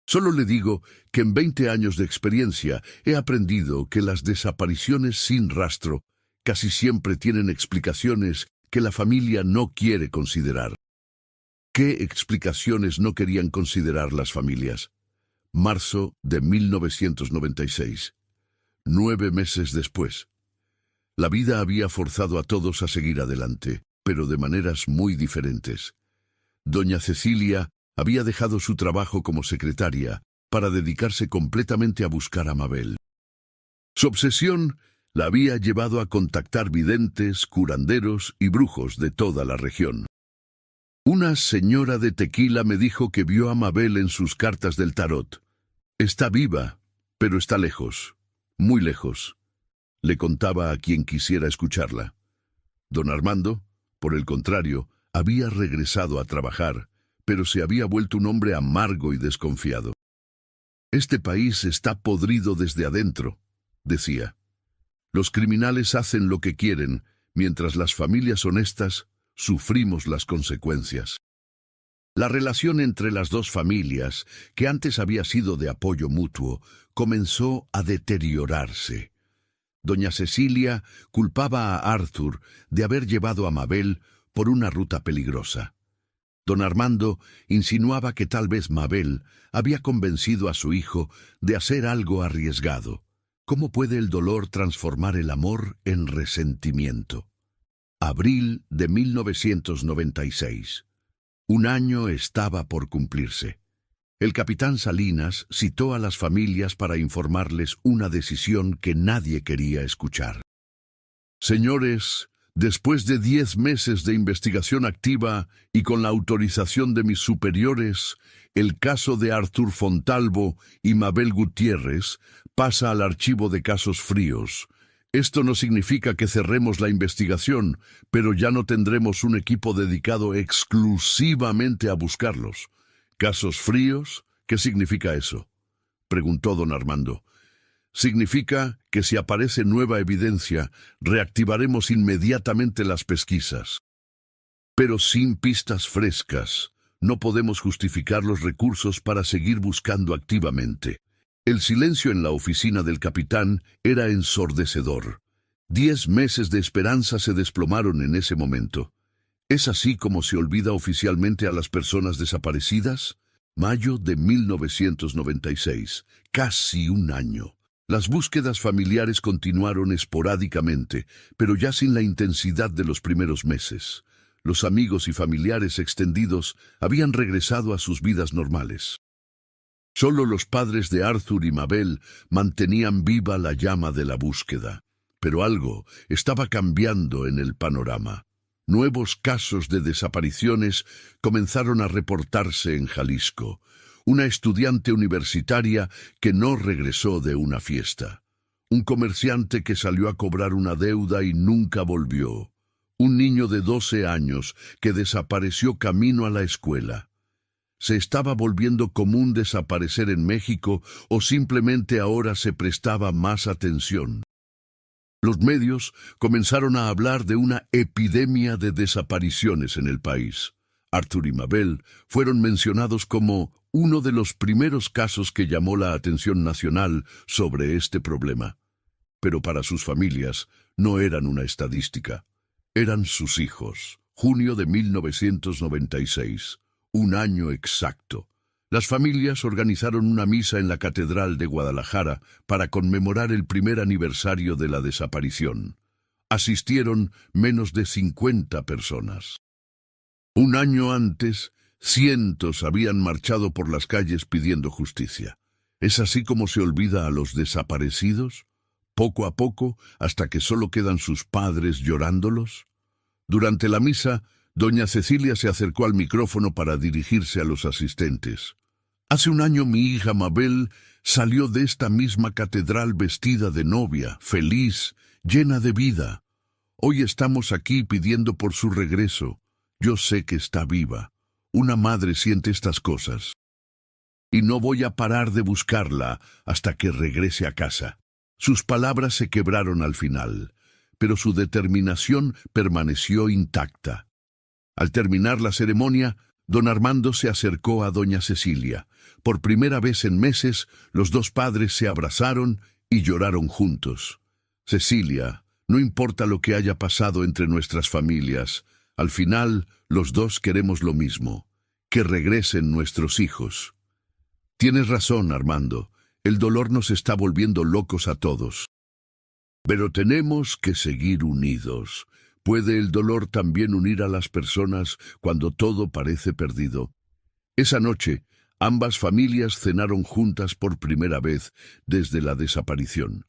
Solo le digo que en 20 años de experiencia he aprendido que las desapariciones sin rastro casi siempre tienen explicaciones que la familia no quiere considerar». ¿Qué explicaciones no querían considerar las familias? Marzo de 1996. 9 meses después. La vida había forzado a todos a seguir adelante, pero de maneras muy diferentes. Doña Cecilia había dejado su trabajo como secretaria para dedicarse completamente a buscar a Mabel. Su obsesión la había llevado a contactar videntes, curanderos y brujos de toda la región. Una señora de Tequila me dijo que vio a Mabel en sus cartas del tarot. Está viva, pero está lejos, muy lejos. Le contaba a quien quisiera escucharla. Don Armando, por el contrario, había regresado a trabajar, pero se había vuelto un hombre amargo y desconfiado. Este país está podrido desde adentro, decía. Los criminales hacen lo que quieren, mientras las familias honestas sufrimos las consecuencias. La relación entre las dos familias, que antes había sido de apoyo mutuo, comenzó a deteriorarse. Doña Cecilia culpaba a Arthur de haber llevado a Mabel por una ruta peligrosa. Don Armando insinuaba que tal vez Mabel había convencido a su hijo de hacer algo arriesgado. ¿Cómo puede el dolor transformar el amor en resentimiento? Abril de 1996. Un año estaba por cumplirse. El capitán Salinas citó a las familias para informarles una decisión que nadie quería escuchar. Señores, después de 10 meses de investigación activa y con la autorización de mis superiores, el caso de Arthur Fontalvo y Mabel Gutiérrez pasa al archivo de casos fríos. Esto no significa que cerremos la investigación, pero ya no tendremos un equipo dedicado exclusivamente a buscarlos. ¿Casos fríos? ¿Qué significa eso?, preguntó don Armando. Significa que si aparece nueva evidencia, reactivaremos inmediatamente las pesquisas. Pero sin pistas frescas, no podemos justificar los recursos para seguir buscando activamente. El silencio en la oficina del capitán era ensordecedor. 10 meses de esperanza se desplomaron en ese momento. ¿Es así como se olvida oficialmente a las personas desaparecidas? Mayo de 1996, casi un año. Las búsquedas familiares continuaron esporádicamente, pero ya sin la intensidad de los primeros meses. Los amigos y familiares extendidos habían regresado a sus vidas normales. Solo los padres de Arthur y Mabel mantenían viva la llama de la búsqueda. Pero algo estaba cambiando en el panorama. Nuevos casos de desapariciones comenzaron a reportarse en Jalisco. Una estudiante universitaria que no regresó de una fiesta. Un comerciante que salió a cobrar una deuda y nunca volvió. Un niño de 12 años que desapareció camino a la escuela. ¿Se estaba volviendo común desaparecer en México o simplemente ahora se prestaba más atención? Los medios comenzaron a hablar de una epidemia de desapariciones en el país. Arthur y Mabel fueron mencionados como uno de los primeros casos que llamó la atención nacional sobre este problema. Pero para sus familias no eran una estadística. Eran sus hijos. Junio de 1996. Un año exacto. Las familias organizaron una misa en la Catedral de Guadalajara para conmemorar el primer aniversario de la desaparición. Asistieron menos de 50 personas. Un año antes, cientos habían marchado por las calles pidiendo justicia. ¿Es así como se olvida a los desaparecidos? Poco a poco, hasta que solo quedan sus padres llorándolos. Durante la misa, doña Cecilia se acercó al micrófono para dirigirse a los asistentes. Hace un año mi hija Mabel salió de esta misma catedral vestida de novia, feliz, llena de vida. Hoy estamos aquí pidiendo por su regreso. Yo sé que está viva. Una madre siente estas cosas. Y no voy a parar de buscarla hasta que regrese a casa. Sus palabras se quebraron al final, pero su determinación permaneció intacta. Al terminar la ceremonia, don Armando se acercó a doña Cecilia. Por primera vez en meses, los dos padres se abrazaron y lloraron juntos. Cecilia, no importa lo que haya pasado entre nuestras familias, al final los dos queremos lo mismo, que regresen nuestros hijos. Tienes razón, Armando, el dolor nos está volviendo locos a todos. Pero tenemos que seguir unidos. ¿Puede el dolor también unir a las personas cuando todo parece perdido? Esa noche, ambas familias cenaron juntas por primera vez desde la desaparición.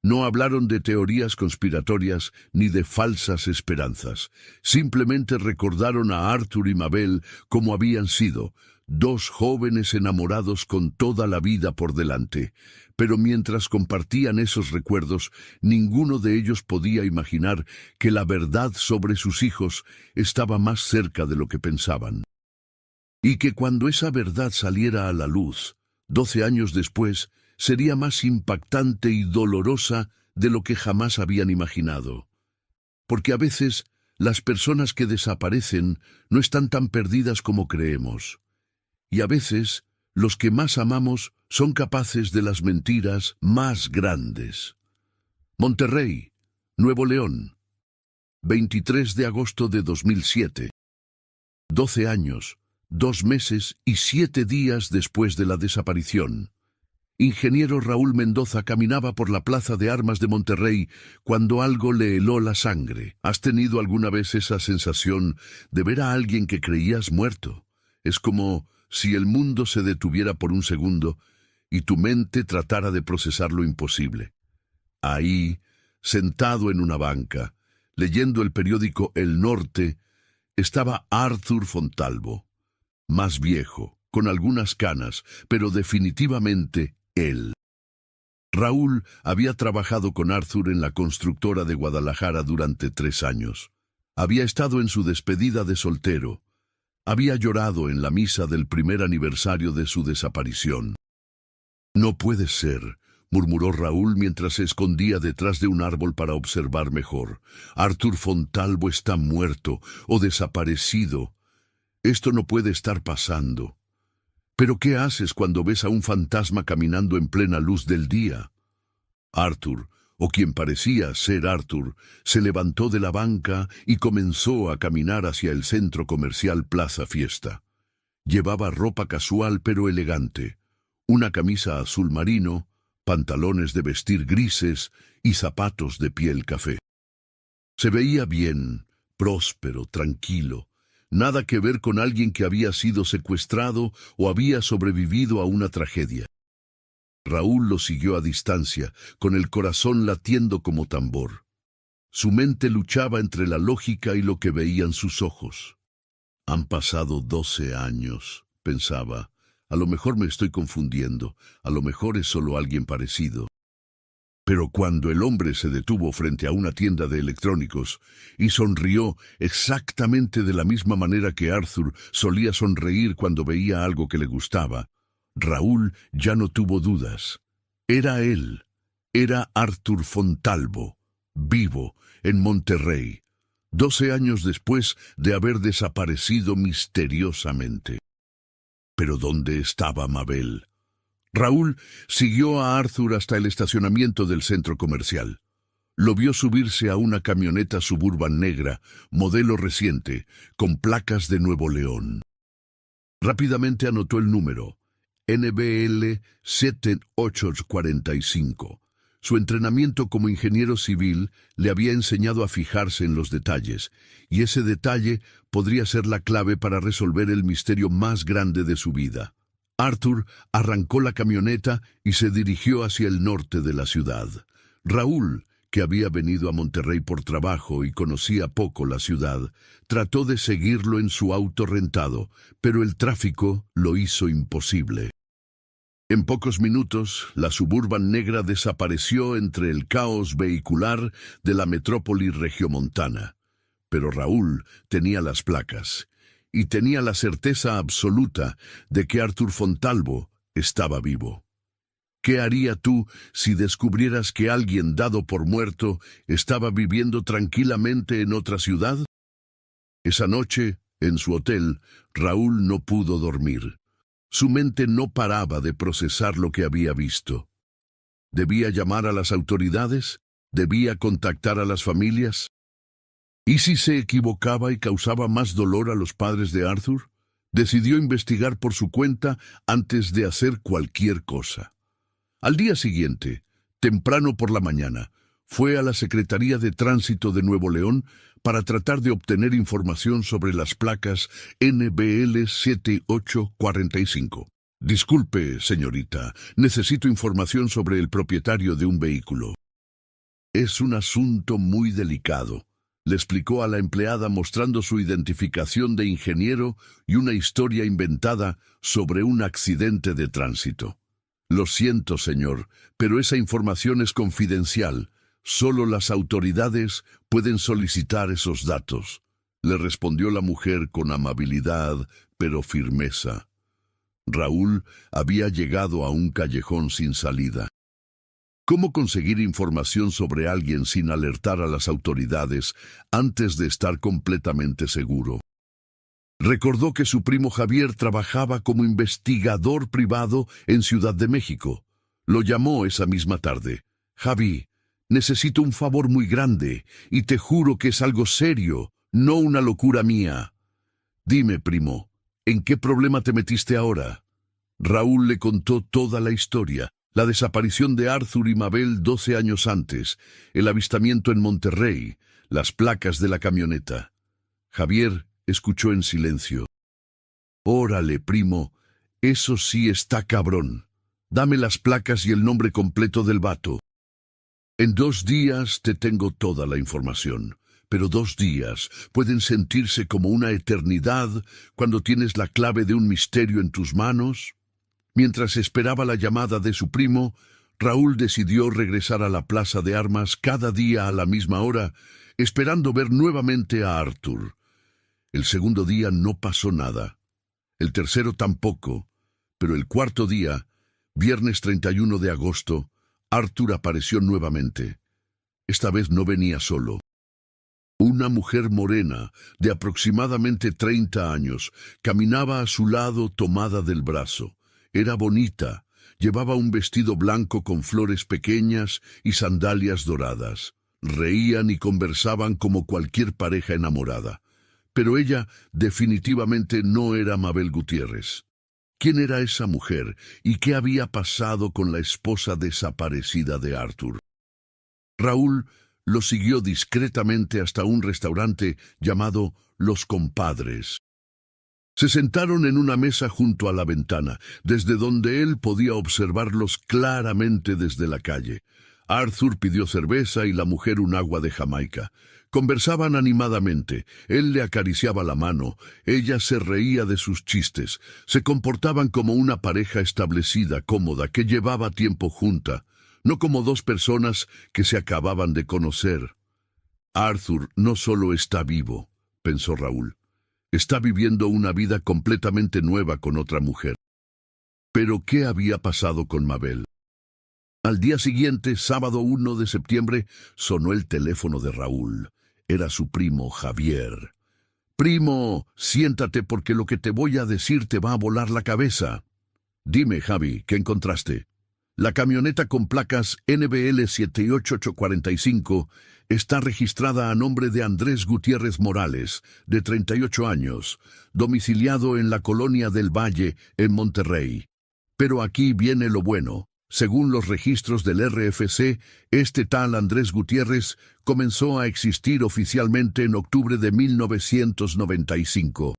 No hablaron de teorías conspiratorias ni de falsas esperanzas. Simplemente recordaron a Arthur y Mabel como habían sido, dos jóvenes enamorados con toda la vida por delante. Pero mientras compartían esos recuerdos, ninguno de ellos podía imaginar que la verdad sobre sus hijos estaba más cerca de lo que pensaban. Y que cuando esa verdad saliera a la luz, 12 años después, sería más impactante y dolorosa de lo que jamás habían imaginado. Porque a veces las personas que desaparecen no están tan perdidas como creemos. Y a veces los que más amamos son capaces de las mentiras más grandes. Monterrey, Nuevo León, 23 de agosto de 2007. 12 años, 2 meses y 7 días después de la desaparición. Ingeniero Raúl Mendoza caminaba por la Plaza de Armas de Monterrey cuando algo le heló la sangre. ¿Has tenido alguna vez esa sensación de ver a alguien que creías muerto? Es como si el mundo se detuviera por un segundo y tu mente tratara de procesar lo imposible. Ahí, sentado en una banca, leyendo el periódico El Norte, estaba Arthur Fontalvo, más viejo, con algunas canas, pero definitivamente él. Raúl había trabajado con Arthur en la constructora de Guadalajara durante 3 años. Había estado en su despedida de soltero. Había llorado en la misa del primer aniversario de su desaparición. «No puede ser», murmuró Raúl mientras se escondía detrás de un árbol para observar mejor. «Arthur Fontalvo está muerto o desaparecido. Esto no puede estar pasando». «¿Pero qué haces cuando ves a un fantasma caminando en plena luz del día?» Arthur, o quien parecía ser Arthur, se levantó de la banca y comenzó a caminar hacia el centro comercial Plaza Fiesta. Llevaba ropa casual pero elegante, una camisa azul marino, pantalones de vestir grises y zapatos de piel café. Se veía bien, próspero, tranquilo. Nada que ver con alguien que había sido secuestrado o había sobrevivido a una tragedia. Raúl lo siguió a distancia, con el corazón latiendo como tambor. Su mente luchaba entre la lógica y lo que veían sus ojos. «Han pasado 12 años», pensaba. «A lo mejor me estoy confundiendo, a lo mejor es solo alguien parecido». Pero cuando el hombre se detuvo frente a una tienda de electrónicos y sonrió exactamente de la misma manera que Arthur solía sonreír cuando veía algo que le gustaba, Raúl ya no tuvo dudas. Era él, era Arthur Fontalvo, vivo, en Monterrey, 12 años después de haber desaparecido misteriosamente. Pero ¿dónde estaba Mabel? Raúl siguió a Arthur hasta el estacionamiento del centro comercial. Lo vio subirse a una camioneta Suburban negra, modelo reciente, con placas de Nuevo León. Rápidamente anotó el número, NBL 7845. Su entrenamiento como ingeniero civil le había enseñado a fijarse en los detalles, y ese detalle podría ser la clave para resolver el misterio más grande de su vida. Arthur arrancó la camioneta y se dirigió hacia el norte de la ciudad. Raúl, que había venido a Monterrey por trabajo y conocía poco la ciudad, trató de seguirlo en su auto rentado, pero el tráfico lo hizo imposible. En pocos minutos, la Suburban negra desapareció entre el caos vehicular de la metrópoli regiomontana. Pero Raúl tenía las placas y tenía la certeza absoluta de que Arthur Fontalvo estaba vivo. ¿Qué harías tú si descubrieras que alguien dado por muerto estaba viviendo tranquilamente en otra ciudad? Esa noche, en su hotel, Raúl no pudo dormir. Su mente no paraba de procesar lo que había visto. ¿Debía llamar a las autoridades? ¿Debía contactar a las familias? ¿Y si se equivocaba y causaba más dolor a los padres de Arthur? Decidió investigar por su cuenta antes de hacer cualquier cosa. Al día siguiente, temprano por la mañana, fue a la Secretaría de Tránsito de Nuevo León para tratar de obtener información sobre las placas NBL 7845. «Disculpe, señorita, necesito información sobre el propietario de un vehículo». Es un asunto muy delicado, le explicó a la empleada mostrando su identificación de ingeniero y una historia inventada sobre un accidente de tránsito. Lo siento, señor, pero esa información es confidencial. Solo las autoridades pueden solicitar esos datos, le respondió la mujer con amabilidad, pero firmeza. Raúl había llegado a un callejón sin salida. ¿Cómo conseguir información sobre alguien sin alertar a las autoridades antes de estar completamente seguro? Recordó que su primo Javier trabajaba como investigador privado en Ciudad de México. Lo llamó esa misma tarde. «Javi, necesito un favor muy grande, y te juro que es algo serio, no una locura mía». «Dime, primo, ¿en qué problema te metiste ahora?». Raúl le contó toda la historia. La desaparición de Arthur y Mabel 12 años antes, el avistamiento en Monterrey, las placas de la camioneta. Javier escuchó en silencio. «Órale, primo, eso sí está cabrón. Dame las placas y el nombre completo del vato. En 2 días te tengo toda la información, pero 2 días pueden sentirse como una eternidad cuando tienes la clave de un misterio en tus manos». Mientras esperaba la llamada de su primo, Raúl decidió regresar a la plaza de armas cada día a la misma hora, esperando ver nuevamente a Arthur. El segundo día no pasó nada. El tercero tampoco, pero el cuarto día, viernes 31 de agosto, Arthur apareció nuevamente. Esta vez no venía solo. Una mujer morena, de aproximadamente 30 años, caminaba a su lado tomada del brazo. Era bonita, llevaba un vestido blanco con flores pequeñas y sandalias doradas. Reían y conversaban como cualquier pareja enamorada. Pero ella definitivamente no era Mabel Gutiérrez. ¿Quién era esa mujer y qué había pasado con la esposa desaparecida de Arthur? Raúl lo siguió discretamente hasta un restaurante llamado Los Compadres. Se sentaron en una mesa junto a la ventana, desde donde él podía observarlos claramente desde la calle. Arthur pidió cerveza y la mujer un agua de Jamaica. Conversaban animadamente, él le acariciaba la mano, ella se reía de sus chistes. Se comportaban como una pareja establecida, cómoda, que llevaba tiempo junta, no como 2 personas que se acababan de conocer. «Arthur no solo está vivo», pensó Raúl. «Está viviendo una vida completamente nueva con otra mujer». Pero ¿qué había pasado con Mabel? Al día siguiente, sábado 1 de septiembre, sonó el teléfono de Raúl. Era su primo Javier. «Primo, siéntate porque lo que te voy a decir te va a volar la cabeza». «Dime, Javi, ¿qué encontraste?». «La camioneta con placas NBL 78845 está registrada a nombre de Andrés Gutiérrez Morales, de 38 años, domiciliado en la Colonia del Valle, en Monterrey. Pero aquí viene lo bueno. Según los registros del RFC, este tal Andrés Gutiérrez comenzó a existir oficialmente en octubre de 1995.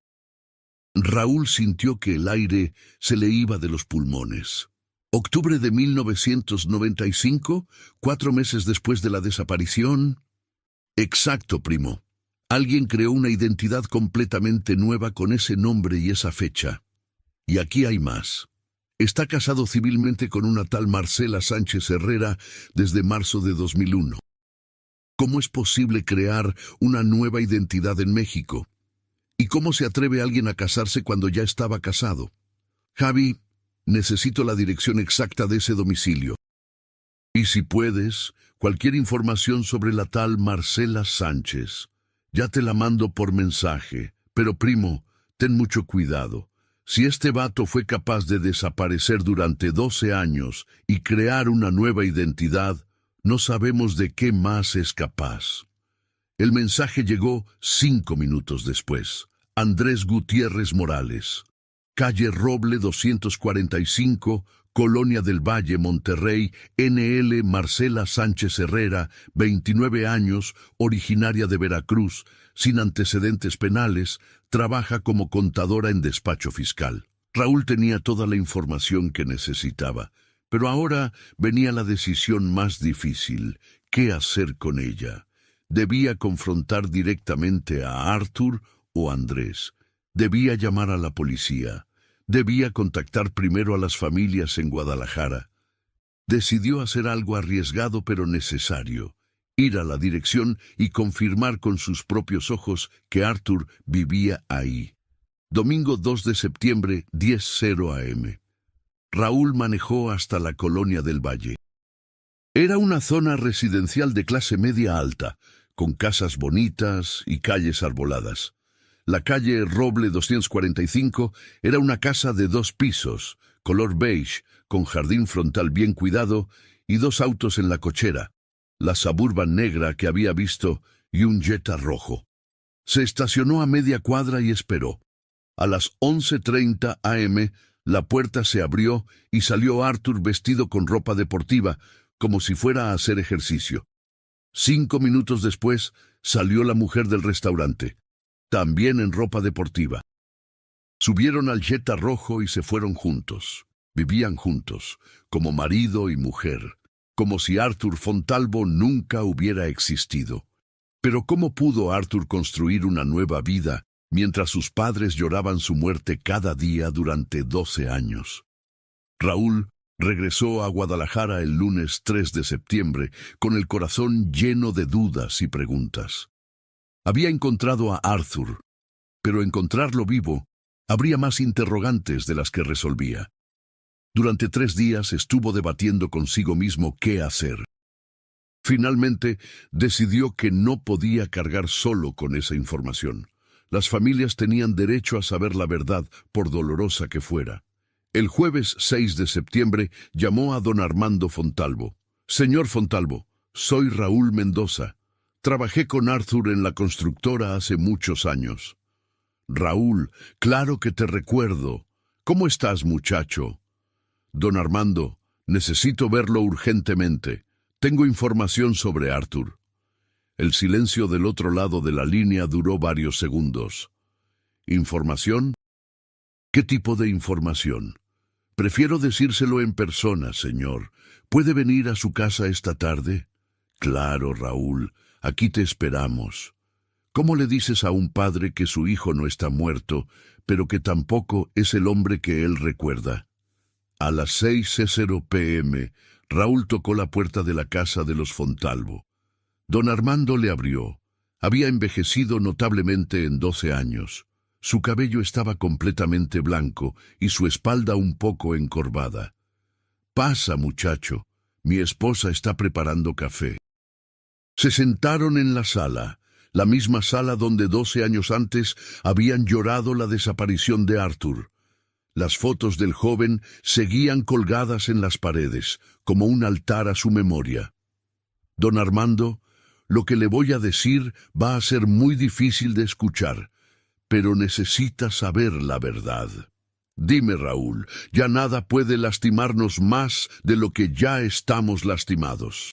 Raúl sintió que el aire se le iba de los pulmones. ¿Octubre de 1995? ¿4 meses después de la desaparición? Exacto, primo. Alguien creó una identidad completamente nueva con ese nombre y esa fecha. Y aquí hay más. Está casado civilmente con una tal Marcela Sánchez Herrera desde marzo de 2001. ¿Cómo es posible crear una nueva identidad en México? ¿Y cómo se atreve alguien a casarse cuando ya estaba casado? Javi, necesito la dirección exacta de ese domicilio. Y si puedes, cualquier información sobre la tal Marcela Sánchez. Ya te la mando por mensaje, pero primo, ten mucho cuidado. Si este vato fue capaz de desaparecer durante 12 años y crear una nueva identidad, no sabemos de qué más es capaz. El mensaje llegó 5 minutos después. Andrés Gutiérrez Morales. Calle Roble 245, Colonia del Valle, Monterrey, NL Marcela Sánchez Herrera, 29 años, originaria de Veracruz, sin antecedentes penales, trabaja como contadora en despacho fiscal. Raúl tenía toda la información que necesitaba, pero ahora venía la decisión más difícil. qué hacer con ella. Debía confrontar directamente a Arthur o Andrés. Debía llamar a la policía. Debía contactar primero a las familias en Guadalajara. Decidió hacer algo arriesgado pero necesario. Ir a la dirección y confirmar con sus propios ojos que Arthur vivía ahí. Domingo 2 de septiembre, 10:00 am. Raúl manejó hasta la Colonia del Valle. Era una zona residencial de clase media alta, con casas bonitas y calles arboladas. La calle Roble 245 era una casa de 2 pisos, color beige, con jardín frontal bien cuidado y 2 autos en la cochera, la Suburban negra que había visto y un Jetta rojo. Se estacionó a media cuadra y esperó. A las 11:30 am, la puerta se abrió y salió Arthur vestido con ropa deportiva, como si fuera a hacer ejercicio. 5 minutos después, salió la mujer del restaurante, también en ropa deportiva. Subieron al Jetta rojo y se fueron juntos. Vivían juntos, como marido y mujer, como si Arthur Fontalvo nunca hubiera existido. Pero ¿cómo pudo Arthur construir una nueva vida mientras sus padres lloraban su muerte cada día durante 12 años? Raúl regresó a Guadalajara el lunes 3 de septiembre con el corazón lleno de dudas y preguntas. Había encontrado a Arthur, pero encontrarlo vivo habría más interrogantes de las que resolvía. Durante 3 días estuvo debatiendo consigo mismo qué hacer. Finalmente, decidió que no podía cargar solo con esa información. Las familias tenían derecho a saber la verdad, por dolorosa que fuera. El jueves 6 de septiembre llamó a don Armando Fontalvo. Señor Fontalvo, soy Raúl Mendoza. Trabajé con Arthur en la constructora hace muchos años. Raúl, claro que te recuerdo. ¿Cómo estás, muchacho? Don Armando, necesito verlo urgentemente. Tengo información sobre Arthur. El silencio del otro lado de la línea duró varios segundos. ¿Información? ¿Qué tipo de información? Prefiero decírselo en persona, señor. ¿Puede venir a su casa esta tarde? Claro, Raúl, aquí te esperamos. ¿Cómo le dices a un padre que su hijo no está muerto, pero que tampoco es el hombre que él recuerda? A las 6:00 p.m., Raúl tocó la puerta de la casa de los Fontalvo. Don Armando le abrió. Había envejecido notablemente en 12 años. Su cabello estaba completamente blanco y su espalda un poco encorvada. Pasa, muchacho. Mi esposa está preparando café. Se sentaron en la sala, la misma sala donde 12 años antes habían llorado la desaparición de Arthur. Las fotos del joven seguían colgadas en las paredes, como un altar a su memoria. Don Armando, lo que le voy a decir va a ser muy difícil de escuchar, pero necesita saber la verdad. Dime, Raúl, ya nada puede lastimarnos más de lo que ya estamos lastimados.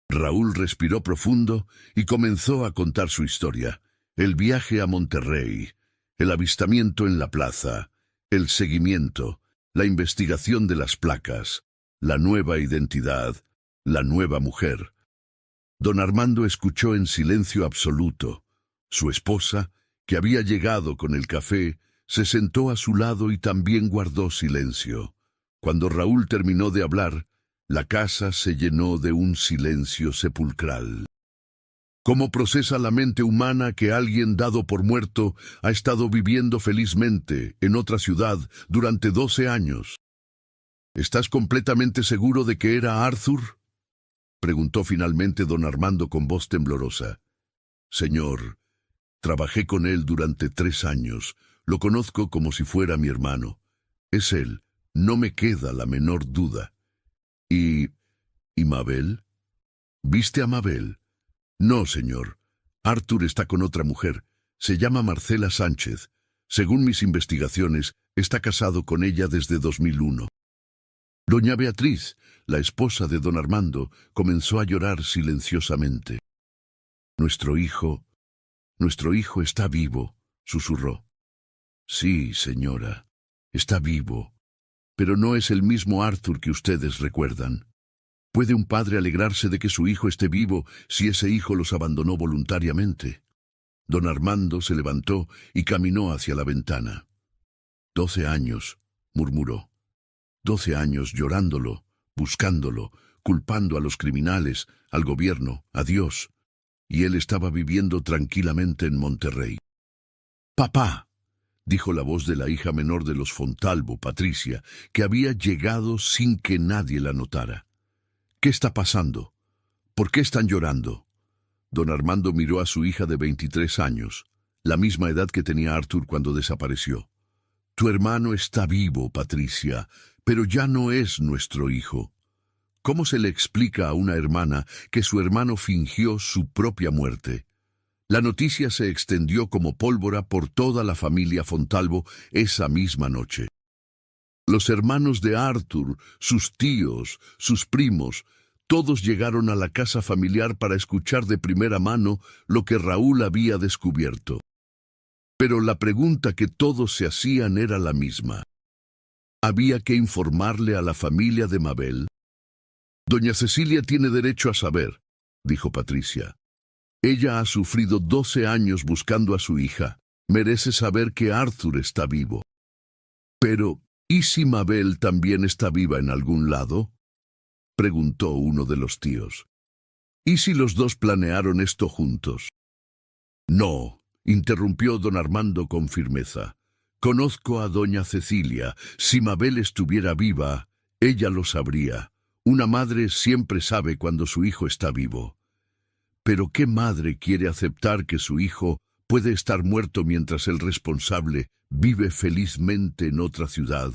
Raúl respiró profundo y comenzó a contar su historia. El viaje a Monterrey, el avistamiento en la plaza, el seguimiento, la investigación de las placas, la nueva identidad, la nueva mujer. Don Armando escuchó en silencio absoluto. Su esposa, que había llegado con el café, se sentó a su lado y también guardó silencio. Cuando Raúl terminó de hablar, la casa se llenó de un silencio sepulcral. ¿Cómo procesa la mente humana que alguien dado por muerto ha estado viviendo felizmente en otra ciudad durante 12 años? ¿Estás completamente seguro de que era Arthur?, preguntó finalmente don Armando con voz temblorosa. Señor, trabajé con él durante 3 años. Lo conozco como si fuera mi hermano. Es él, no me queda la menor duda. ¿Y Mabel? ¿Viste a Mabel? No, señor. Arthur está con otra mujer. Se llama Marcela Sánchez. Según mis investigaciones, está casado con ella desde 2001. Doña Beatriz, la esposa de don Armando, comenzó a llorar silenciosamente. Nuestro hijo está vivo, susurró. Sí, señora, está vivo, pero no es el mismo Arthur que ustedes recuerdan. ¿Puede un padre alegrarse de que su hijo esté vivo si ese hijo los abandonó voluntariamente? Don Armando se levantó y caminó hacia la ventana. 12 años, murmuró. 12 años llorándolo, buscándolo, culpando a los criminales, al gobierno, a Dios. Y él estaba viviendo tranquilamente en Monterrey. «Papá», dijo la voz de la hija menor de los Fontalvo, Patricia, que había llegado sin que nadie la notara. «¿Qué está pasando? ¿Por qué están llorando?» Don Armando miró a su hija de 23 años, la misma edad que tenía Arthur cuando desapareció. «Tu hermano está vivo, Patricia, pero ya no es nuestro hijo». ¿Cómo se le explica a una hermana que su hermano fingió su propia muerte? La noticia se extendió como pólvora por toda la familia Fontalvo esa misma noche. Los hermanos de Arthur, sus tíos, sus primos, todos llegaron a la casa familiar para escuchar de primera mano lo que Raúl había descubierto. Pero la pregunta que todos se hacían era la misma. ¿Había que informarle a la familia de Mabel? «Doña Cecilia tiene derecho a saber», dijo Patricia. «Ella ha sufrido 12 años buscando a su hija. Merece saber que Arthur está vivo». «Pero, ¿y si Mabel también está viva en algún lado?», preguntó uno de los tíos. «¿Y si los dos planearon esto juntos?». «No», interrumpió don Armando con firmeza. «Conozco a doña Cecilia. Si Mabel estuviera viva, ella lo sabría. Una madre siempre sabe cuando su hijo está vivo». «Pero ¿qué madre quiere aceptar que su hijo puede estar muerto mientras el responsable vive felizmente en otra ciudad?»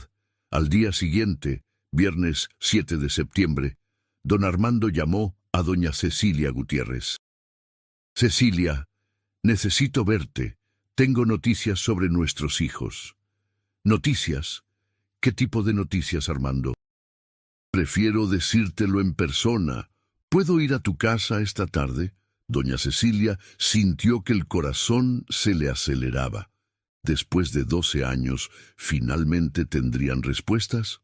Al día siguiente, viernes 7 de septiembre, don Armando llamó a doña Cecilia Gutiérrez. «Cecilia, necesito verte. Tengo noticias sobre nuestros hijos». «¿Noticias? ¿Qué tipo de noticias, Armando?» «Prefiero decírtelo en persona. ¿Puedo ir a tu casa esta tarde?» Doña Cecilia sintió que el corazón se le aceleraba. Después de 12 años, ¿finalmente tendrían respuestas?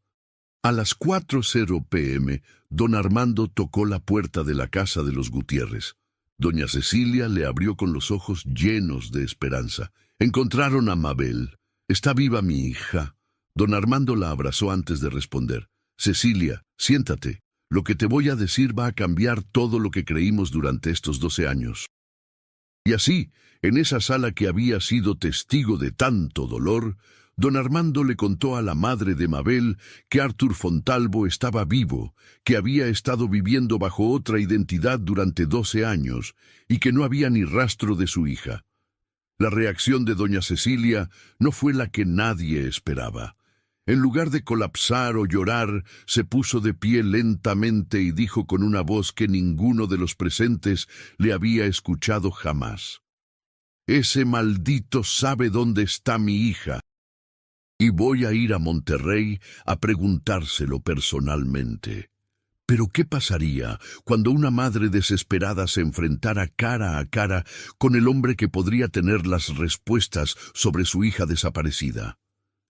A las 4:00 p.m., don Armando tocó la puerta de la casa de los Gutiérrez. Doña Cecilia le abrió con los ojos llenos de esperanza. «Encontraron a Mabel. Está viva mi hija». Don Armando la abrazó antes de responder. «Cecilia, siéntate. Lo que te voy a decir va a cambiar todo lo que creímos durante estos 12 años». Y así, en esa sala que había sido testigo de tanto dolor, don Armando le contó a la madre de Mabel que Arthur Fontalvo estaba vivo, que había estado viviendo bajo otra identidad durante 12 años y que no había ni rastro de su hija. La reacción de doña Cecilia no fue la que nadie esperaba. En lugar de colapsar o llorar, se puso de pie lentamente y dijo con una voz que ninguno de los presentes le había escuchado jamás: «Ese maldito sabe dónde está mi hija. Y voy a ir a Monterrey a preguntárselo personalmente». Pero ¿qué pasaría cuando una madre desesperada se enfrentara cara a cara con el hombre que podría tener las respuestas sobre su hija desaparecida?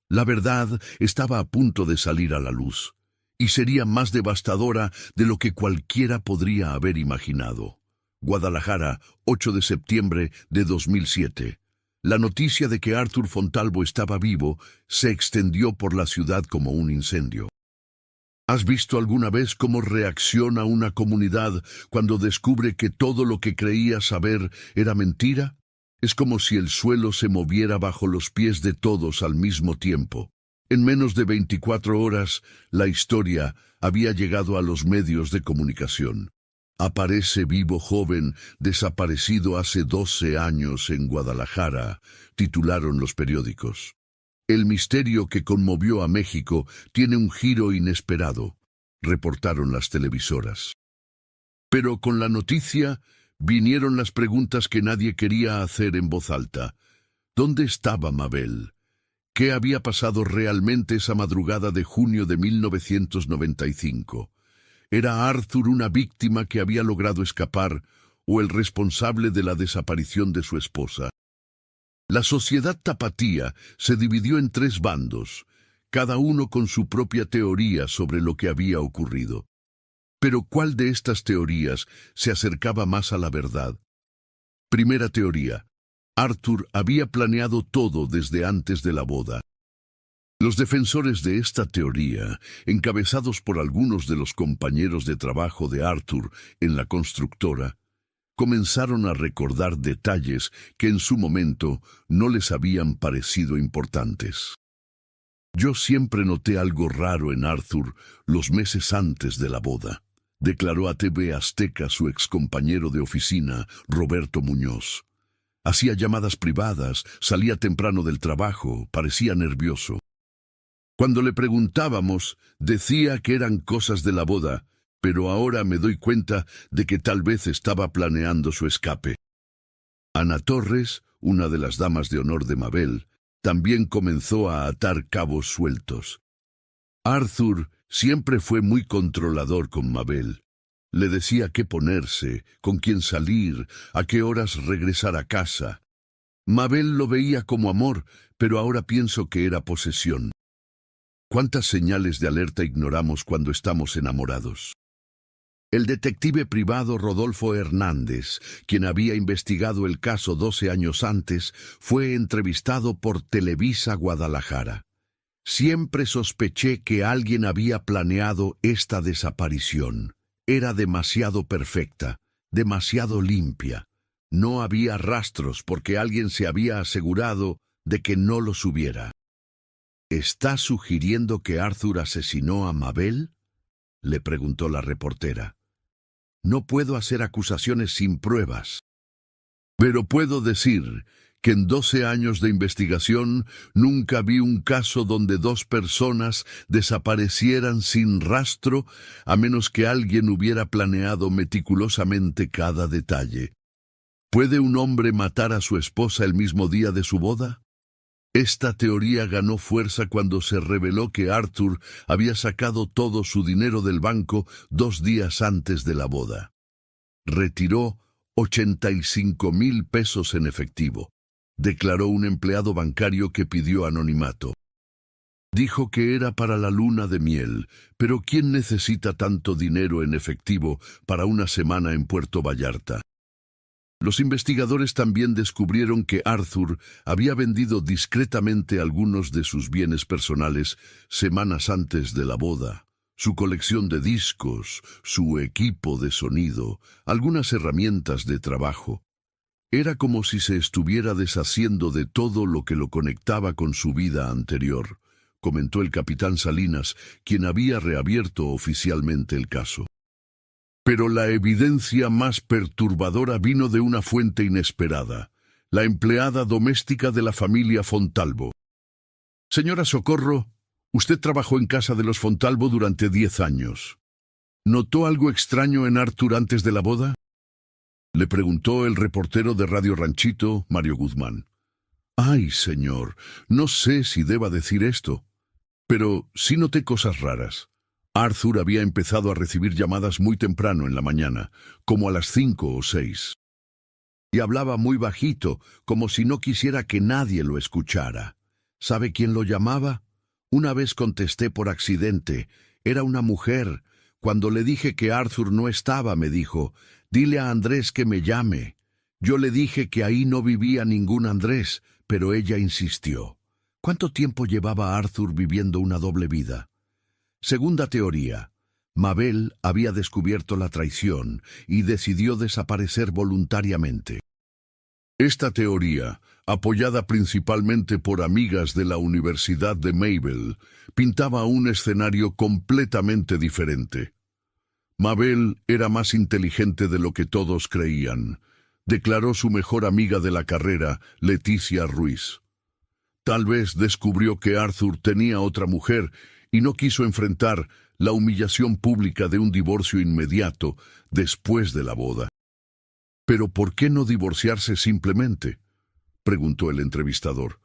La verdad estaba a punto de salir a la luz, y sería más devastadora de lo que cualquiera podría haber imaginado. Guadalajara, 8 de septiembre de 2007. La noticia de que Arthur Fontalvo estaba vivo se extendió por la ciudad como un incendio. ¿Has visto alguna vez cómo reacciona una comunidad cuando descubre que todo lo que creía saber era mentira? Es como si el suelo se moviera bajo los pies de todos al mismo tiempo. En menos de 24 horas, la historia había llegado a los medios de comunicación. «Aparece vivo joven desaparecido hace 12 años en Guadalajara», titularon los periódicos. «El misterio que conmovió a México tiene un giro inesperado», reportaron las televisoras. Pero con la noticia vinieron las preguntas que nadie quería hacer en voz alta. ¿Dónde estaba Mabel? ¿Qué había pasado realmente esa madrugada de junio de 1995? ¿Era Arthur una víctima que había logrado escapar o el responsable de la desaparición de su esposa? La sociedad tapatía se dividió en 3 bandos, cada uno con su propia teoría sobre lo que había ocurrido. Pero ¿cuál de estas teorías se acercaba más a la verdad? Primera teoría. Arthur había planeado todo desde antes de la boda. Los defensores de esta teoría, encabezados por algunos de los compañeros de trabajo de Arthur en la constructora, comenzaron a recordar detalles que en su momento no les habían parecido importantes. Yo siempre noté algo raro en Arthur los meses antes de la boda, declaró a TV Azteca su excompañero de oficina, Roberto Muñoz. Hacía llamadas privadas, salía temprano del trabajo, parecía nervioso. Cuando le preguntábamos, decía que eran cosas de la boda, pero ahora me doy cuenta de que tal vez estaba planeando su escape. Ana Torres, una de las damas de honor de Mabel, también comenzó a atar cabos sueltos. Arthur siempre fue muy controlador con Mabel. Le decía qué ponerse, con quién salir, a qué horas regresar a casa. Mabel lo veía como amor, pero ahora pienso que era posesión. ¿Cuántas señales de alerta ignoramos cuando estamos enamorados? El detective privado Rodolfo Hernández, quien había investigado el caso 12 años antes, fue entrevistado por Televisa Guadalajara. Siempre sospeché que alguien había planeado esta desaparición. Era demasiado perfecta, demasiado limpia. No había rastros porque alguien se había asegurado de que no los hubiera. ¿Está sugiriendo que Arthur asesinó a Mabel?, le preguntó la reportera. No puedo hacer acusaciones sin pruebas. Pero puedo decir que en 12 años de investigación nunca vi un caso donde dos personas desaparecieran sin rastro, a menos que alguien hubiera planeado meticulosamente cada detalle. ¿Puede un hombre matar a su esposa el mismo día de su boda? Esta teoría ganó fuerza cuando se reveló que Arthur había sacado todo su dinero del banco 2 días antes de la boda. Retiró 85,000 pesos en efectivo, declaró un empleado bancario que pidió anonimato. Dijo que era para la luna de miel, pero ¿quién necesita tanto dinero en efectivo para una semana en Puerto Vallarta? Los investigadores también descubrieron que Arthur había vendido discretamente algunos de sus bienes personales semanas antes de la boda. Su colección de discos, su equipo de sonido, algunas herramientas de trabajo. Era como si se estuviera deshaciendo de todo lo que lo conectaba con su vida anterior, comentó el capitán Salinas, quien había reabierto oficialmente el caso. Pero la evidencia más perturbadora vino de una fuente inesperada, la empleada doméstica de la familia Fontalvo. Señora Socorro, usted trabajó en casa de los Fontalvo durante 10 años. ¿Notó algo extraño en Arthur antes de la boda?, le preguntó el reportero de Radio Ranchito, Mario Guzmán. Ay, señor, no sé si deba decir esto, pero sí noté cosas raras. Arthur había empezado a recibir llamadas muy temprano en la mañana, como a las 5 o 6. Y hablaba muy bajito, como si no quisiera que nadie lo escuchara. ¿Sabe quién lo llamaba? Una vez contesté por accidente. Era una mujer. Cuando le dije que Arthur no estaba, me dijo, «Dile a Andrés que me llame». Yo le dije que ahí no vivía ningún Andrés, pero ella insistió. ¿Cuánto tiempo llevaba Arthur viviendo una doble vida? Segunda teoría. Mabel había descubierto la traición y decidió desaparecer voluntariamente. Esta teoría, apoyada principalmente por amigas de la Universidad de Mayville, pintaba un escenario completamente diferente. Mabel era más inteligente de lo que todos creían, declaró su mejor amiga de la carrera, Leticia Ruiz. Tal vez descubrió que Arthur tenía otra mujer y no quiso enfrentar la humillación pública de un divorcio inmediato después de la boda. «¿Pero por qué no divorciarse simplemente?», preguntó el entrevistador.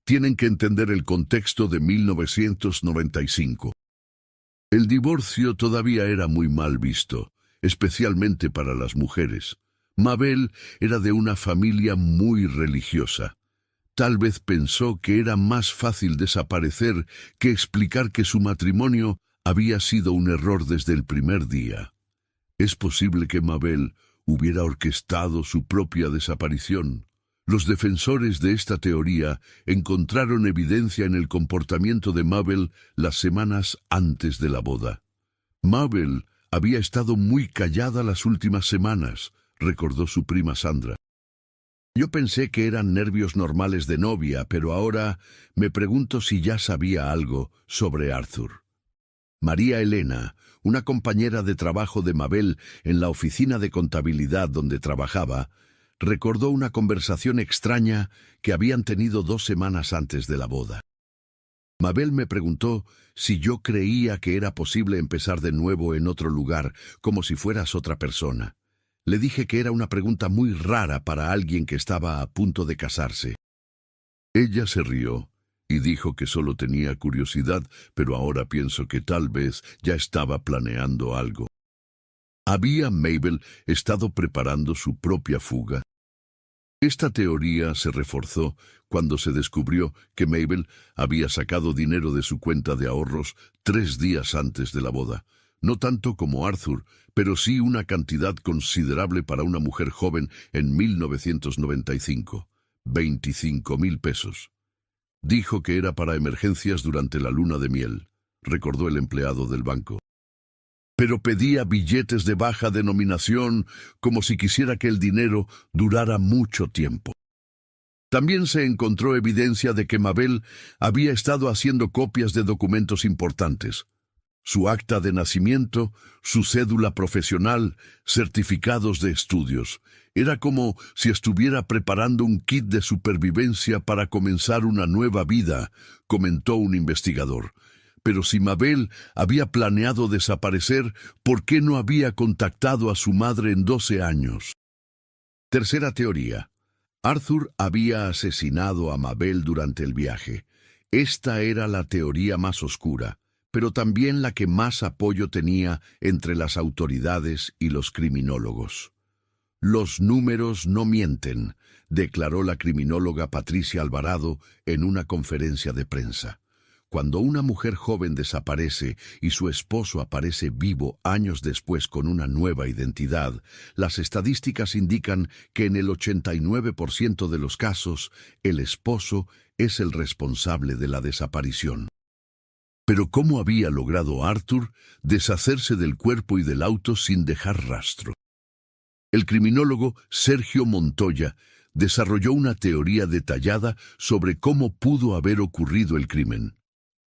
«Tienen que entender el contexto de 1995. El divorcio todavía era muy mal visto, especialmente para las mujeres. Mabel era de una familia muy religiosa. Tal vez pensó que era más fácil desaparecer que explicar que su matrimonio había sido un error desde el primer día. Es posible que Mabel hubiera orquestado su propia desaparición. Los defensores de esta teoría encontraron evidencia en el comportamiento de Mabel las semanas antes de la boda. Mabel había estado muy callada las últimas semanas, recordó su prima Sandra. Yo pensé que eran nervios normales de novia, pero ahora me pregunto si ya sabía algo sobre Arthur. María Elena, una compañera de trabajo de Mabel en la oficina de contabilidad donde trabajaba, recordó una conversación extraña que habían tenido 2 semanas antes de la boda. Mabel me preguntó si yo creía que era posible empezar de nuevo en otro lugar, como si fueras otra persona. Le dije que era una pregunta muy rara para alguien que estaba a punto de casarse. Ella se rió y dijo que solo tenía curiosidad, pero ahora pienso que tal vez ya estaba planeando algo. ¿Había Mabel estado preparando su propia fuga? Esta teoría se reforzó cuando se descubrió que Mabel había sacado dinero de su cuenta de ahorros 3 días antes de la boda. No tanto como Arthur, pero sí una cantidad considerable para una mujer joven en 1995, 25,000 pesos. Dijo que era para emergencias durante la luna de miel, recordó el empleado del banco. Pero pedía billetes de baja denominación como si quisiera que el dinero durara mucho tiempo. También se encontró evidencia de que Mabel había estado haciendo copias de documentos importantes. Su acta de nacimiento, su cédula profesional, certificados de estudios. Era como si estuviera preparando un kit de supervivencia para comenzar una nueva vida, comentó un investigador. Pero si Mabel había planeado desaparecer, ¿por qué no había contactado a su madre en 12 años? Tercera teoría. Arthur había asesinado a Mabel durante el viaje. Esta era la teoría más oscura, pero también la que más apoyo tenía entre las autoridades y los criminólogos. Los números no mienten, declaró la criminóloga Patricia Alvarado en una conferencia de prensa. Cuando una mujer joven desaparece y su esposo aparece vivo años después con una nueva identidad, las estadísticas indican que en el 89% de los casos, el esposo es el responsable de la desaparición. Pero ¿cómo había logrado Arthur deshacerse del cuerpo y del auto sin dejar rastro? El criminólogo Sergio Montoya desarrolló una teoría detallada sobre cómo pudo haber ocurrido el crimen.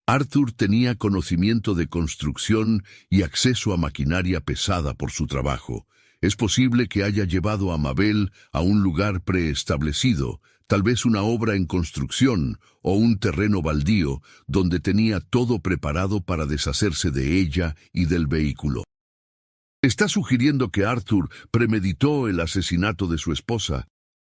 Arthur tenía conocimiento de construcción y acceso a maquinaria pesada por su trabajo. Es posible que haya llevado a Mabel a un lugar preestablecido, tal vez una obra en construcción o un terreno baldío, donde tenía todo preparado para deshacerse de ella y del vehículo. Está sugiriendo que Arthur premeditó el asesinato de su esposa.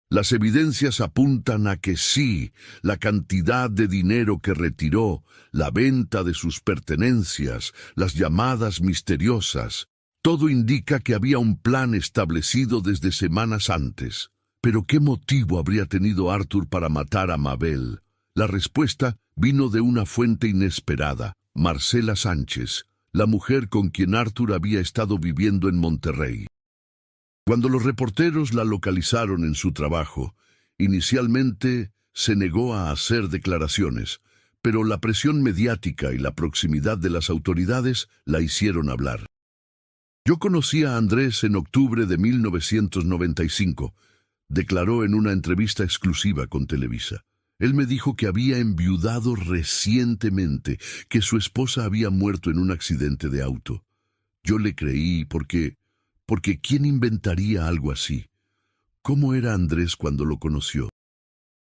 Las evidencias apuntan a que sí, la cantidad de dinero que retiró, la venta de sus pertenencias, las llamadas misteriosas, todo indica que había un plan establecido desde semanas antes. ¿Pero qué motivo habría tenido Arthur para matar a Mabel? La respuesta vino de una fuente inesperada, Marcela Sánchez, la mujer con quien Arthur había estado viviendo en Monterrey. Cuando los reporteros la localizaron en su trabajo, inicialmente se negó a hacer declaraciones, pero la presión mediática y la proximidad de las autoridades la hicieron hablar. Yo conocí a Andrés en octubre de 1995, declaró en una entrevista exclusiva con Televisa. Él me dijo que había enviudado recientemente, que su esposa había muerto en un accidente de auto. Yo le creí porque ¿quién inventaría algo así? ¿Cómo era Andrés cuando lo conoció?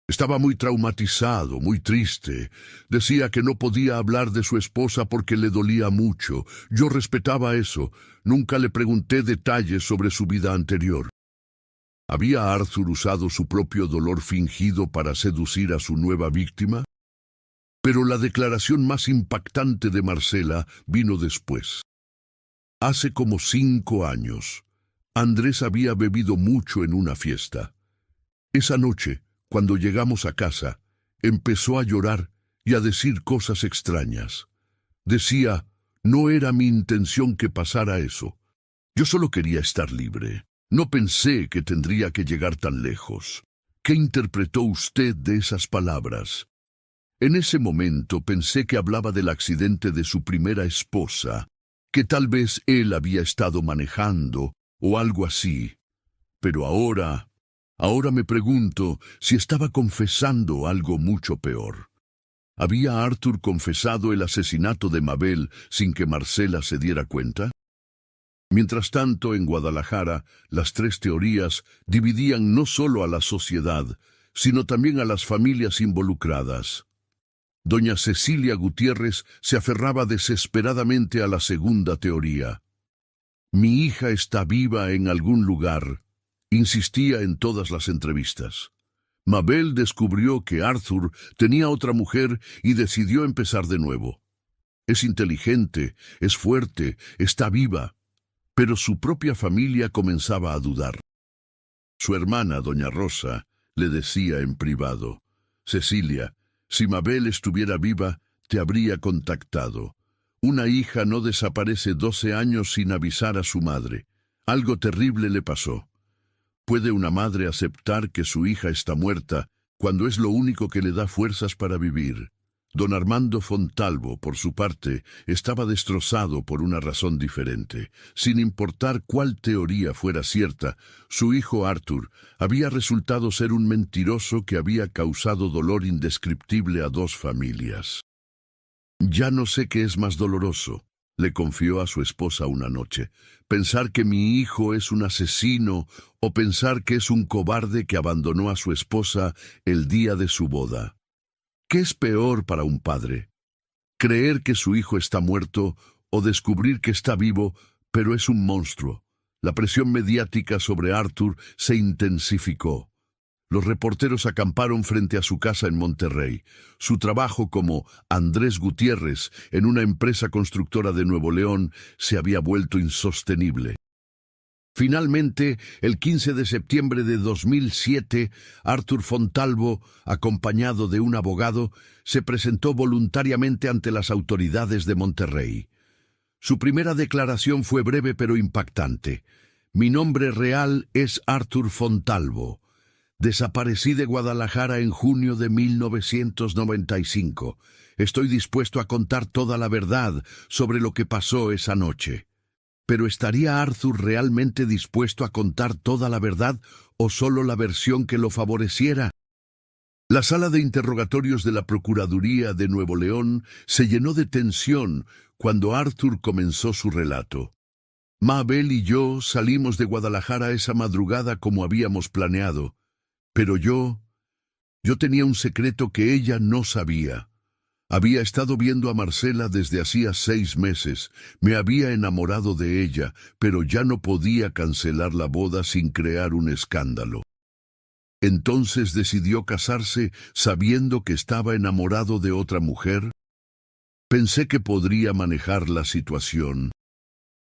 Estaba muy traumatizado, muy triste. Decía que no podía hablar de su esposa porque le dolía mucho. Yo respetaba eso. Nunca le pregunté detalles sobre su vida anterior. ¿Había Arthur usado su propio dolor fingido para seducir a su nueva víctima? Pero la declaración más impactante de Marcela vino después. Hace como 5 años, Andrés había bebido mucho en una fiesta. Esa noche, cuando llegamos a casa, empezó a llorar y a decir cosas extrañas. Decía, No era mi intención que pasara eso. Yo solo quería estar libre. No pensé que tendría que llegar tan lejos. ¿Qué interpretó usted de esas palabras? En ese momento pensé que hablaba del accidente de su primera esposa, que tal vez él había estado manejando o algo así. Pero ahora me pregunto si estaba confesando algo mucho peor. ¿Había Arthur confesado el asesinato de Mabel sin que Marcela se diera cuenta? Mientras tanto, en Guadalajara, las tres teorías dividían no solo a la sociedad, sino también a las familias involucradas. Doña Cecilia Gutiérrez se aferraba desesperadamente a la segunda teoría. Mi hija está viva en algún lugar, insistía en todas las entrevistas. Mabel descubrió que Arthur tenía otra mujer y decidió empezar de nuevo. Es inteligente, es fuerte, está viva, pero su propia familia comenzaba a dudar. Su hermana, doña Rosa, le decía en privado: Cecilia, si Mabel estuviera viva, te habría contactado. Una hija no desaparece 12 años sin avisar a su madre. Algo terrible le pasó. ¿Puede una madre aceptar que su hija está muerta cuando es lo único que le da fuerzas para vivir? Don Armando Fontalvo, por su parte, estaba destrozado por una razón diferente. Sin importar cuál teoría fuera cierta, su hijo Arthur había resultado ser un mentiroso que había causado dolor indescriptible a dos familias. Ya no sé qué es más doloroso, le confió a su esposa una noche, pensar que mi hijo es un asesino o pensar que es un cobarde que abandonó a su esposa el día de su boda. ¿Qué es peor para un padre? ¿Creer que su hijo está muerto o descubrir que está vivo, pero es un monstruo? La presión mediática sobre Arthur se intensificó. Los reporteros acamparon frente a su casa en Monterrey. Su trabajo como Andrés Gutiérrez en una empresa constructora de Nuevo León se había vuelto insostenible. Finalmente, el 15 de septiembre de 2007, Arthur Fontalvo, acompañado de un abogado, se presentó voluntariamente ante las autoridades de Monterrey. Su primera declaración fue breve pero impactante. Mi nombre real es Arthur Fontalvo. Desaparecí de Guadalajara en junio de 1995. Estoy dispuesto a contar toda la verdad sobre lo que pasó esa noche. ¿Pero estaría Arthur realmente dispuesto a contar toda la verdad o solo la versión que lo favoreciera? La sala de interrogatorios de la Procuraduría de Nuevo León se llenó de tensión cuando Arthur comenzó su relato. Mabel y yo salimos de Guadalajara esa madrugada como habíamos planeado, pero yo tenía un secreto que ella no sabía. Había estado viendo a Marcela desde hacía 6 meses, me había enamorado de ella, pero ya no podía cancelar la boda sin crear un escándalo. Entonces decidió casarse sabiendo que estaba enamorado de otra mujer. Pensé que podría manejar la situación.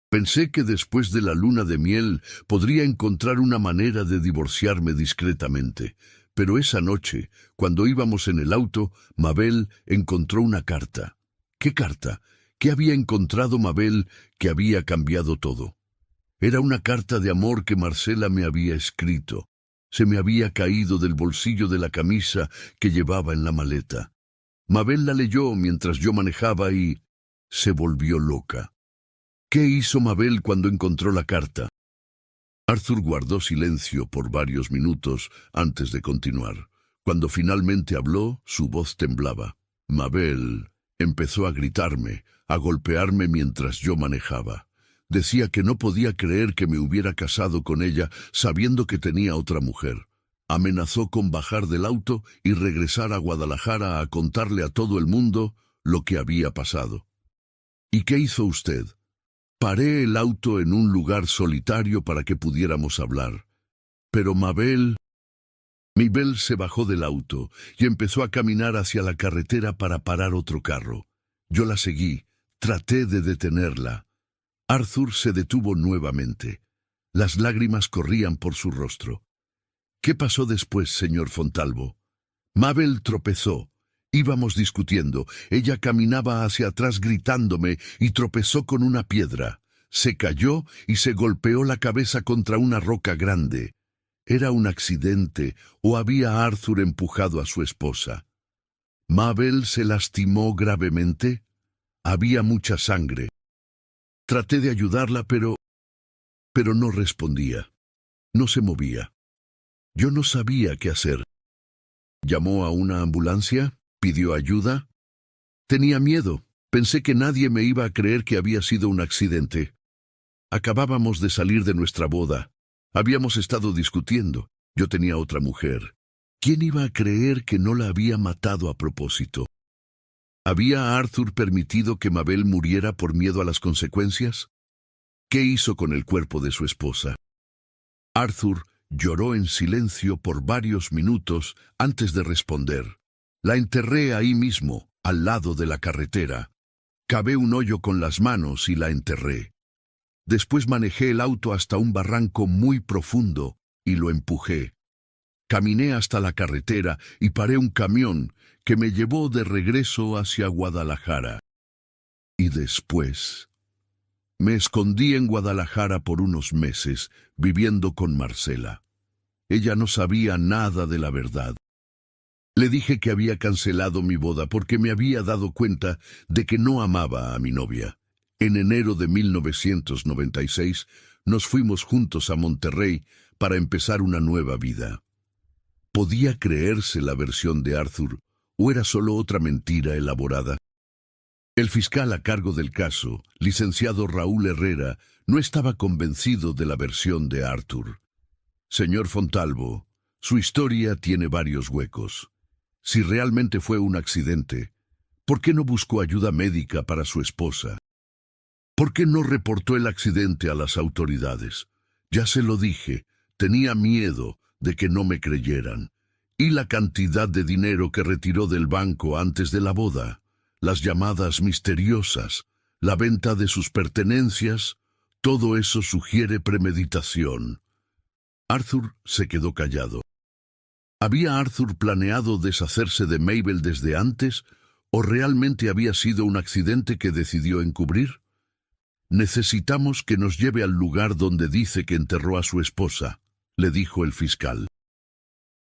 Pensé que después de la luna de miel podría encontrar una manera de divorciarme discretamente. Pero esa noche, cuando íbamos en el auto, Mabel encontró una carta. ¿Qué carta? ¿Qué había encontrado Mabel que había cambiado todo? Era una carta de amor que Marcela me había escrito. Se me había caído del bolsillo de la camisa que llevaba en la maleta. Mabel la leyó mientras yo manejaba y se volvió loca. ¿Qué hizo Mabel cuando encontró la carta? Arthur guardó silencio por varios minutos antes de continuar. Cuando finalmente habló, su voz temblaba. Mabel empezó a gritarme, a golpearme mientras yo manejaba. Decía que no podía creer que me hubiera casado con ella sabiendo que tenía otra mujer. Amenazó con bajar del auto y regresar a Guadalajara a contarle a todo el mundo lo que había pasado. ¿Y qué hizo usted? Paré el auto en un lugar solitario para que pudiéramos hablar. Pero Mabel se bajó del auto y empezó a caminar hacia la carretera para parar otro carro. Yo la seguí, traté de detenerla. Arthur se detuvo nuevamente. Las lágrimas corrían por su rostro. ¿Qué pasó después, señor Fontalvo? Mabel tropezó, Íbamos discutiendo. Ella caminaba hacia atrás gritándome y tropezó con una piedra. Se cayó y se golpeó la cabeza contra una roca grande. ¿Era un accidente o había Arthur empujado a su esposa? ¿Mabel se lastimó gravemente? Había mucha sangre. Traté de ayudarla, pero no respondía. No se movía. Yo no sabía qué hacer. ¿Llamó a una ambulancia? ¿Pidió ayuda? Tenía miedo. Pensé que nadie me iba a creer que había sido un accidente. Acabábamos de salir de nuestra boda. Habíamos estado discutiendo. Yo tenía otra mujer. ¿Quién iba a creer que no la había matado a propósito? ¿Había Arthur permitido que Mabel muriera por miedo a las consecuencias? ¿Qué hizo con el cuerpo de su esposa? Arthur lloró en silencio por varios minutos antes de responder. La enterré ahí mismo, al lado de la carretera. Cavé un hoyo con las manos y la enterré. Después manejé el auto hasta un barranco muy profundo y lo empujé. Caminé hasta la carretera y paré un camión que me llevó de regreso hacia Guadalajara. Y después me escondí en Guadalajara por unos meses, viviendo con Marcela. Ella no sabía nada de la verdad. Le dije que había cancelado mi boda porque me había dado cuenta de que no amaba a mi novia. En enero de 1996 nos fuimos juntos a Monterrey para empezar una nueva vida. ¿Podía creerse la versión de Arthur o era solo otra mentira elaborada? El fiscal a cargo del caso, licenciado Raúl Herrera, no estaba convencido de la versión de Arthur. Señor Fontalvo, su historia tiene varios huecos. Si realmente fue un accidente, ¿por qué no buscó ayuda médica para su esposa? ¿Por qué no reportó el accidente a las autoridades? Ya se lo dije, tenía miedo de que no me creyeran. Y la cantidad de dinero que retiró del banco antes de la boda, las llamadas misteriosas, la venta de sus pertenencias, todo eso sugiere premeditación. Arthur se quedó callado. ¿Había Arthur planeado deshacerse de Mabel desde antes o realmente había sido un accidente que decidió encubrir? Necesitamos que nos lleve al lugar donde dice que enterró a su esposa, le dijo el fiscal.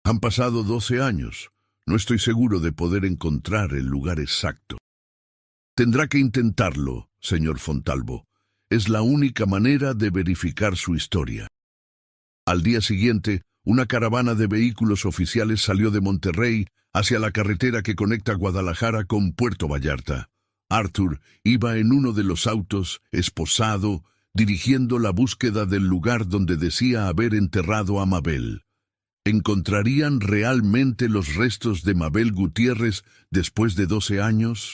Han pasado 12 años. No estoy seguro de poder encontrar el lugar exacto. Tendrá que intentarlo, señor Fontalvo. Es la única manera de verificar su historia. Al día siguiente, una caravana de vehículos oficiales salió de Monterrey hacia la carretera que conecta Guadalajara con Puerto Vallarta. Arthur iba en uno de los autos, esposado, dirigiendo la búsqueda del lugar donde decía haber enterrado a Mabel. ¿Encontrarían realmente los restos de Mabel Gutiérrez después de 12 años?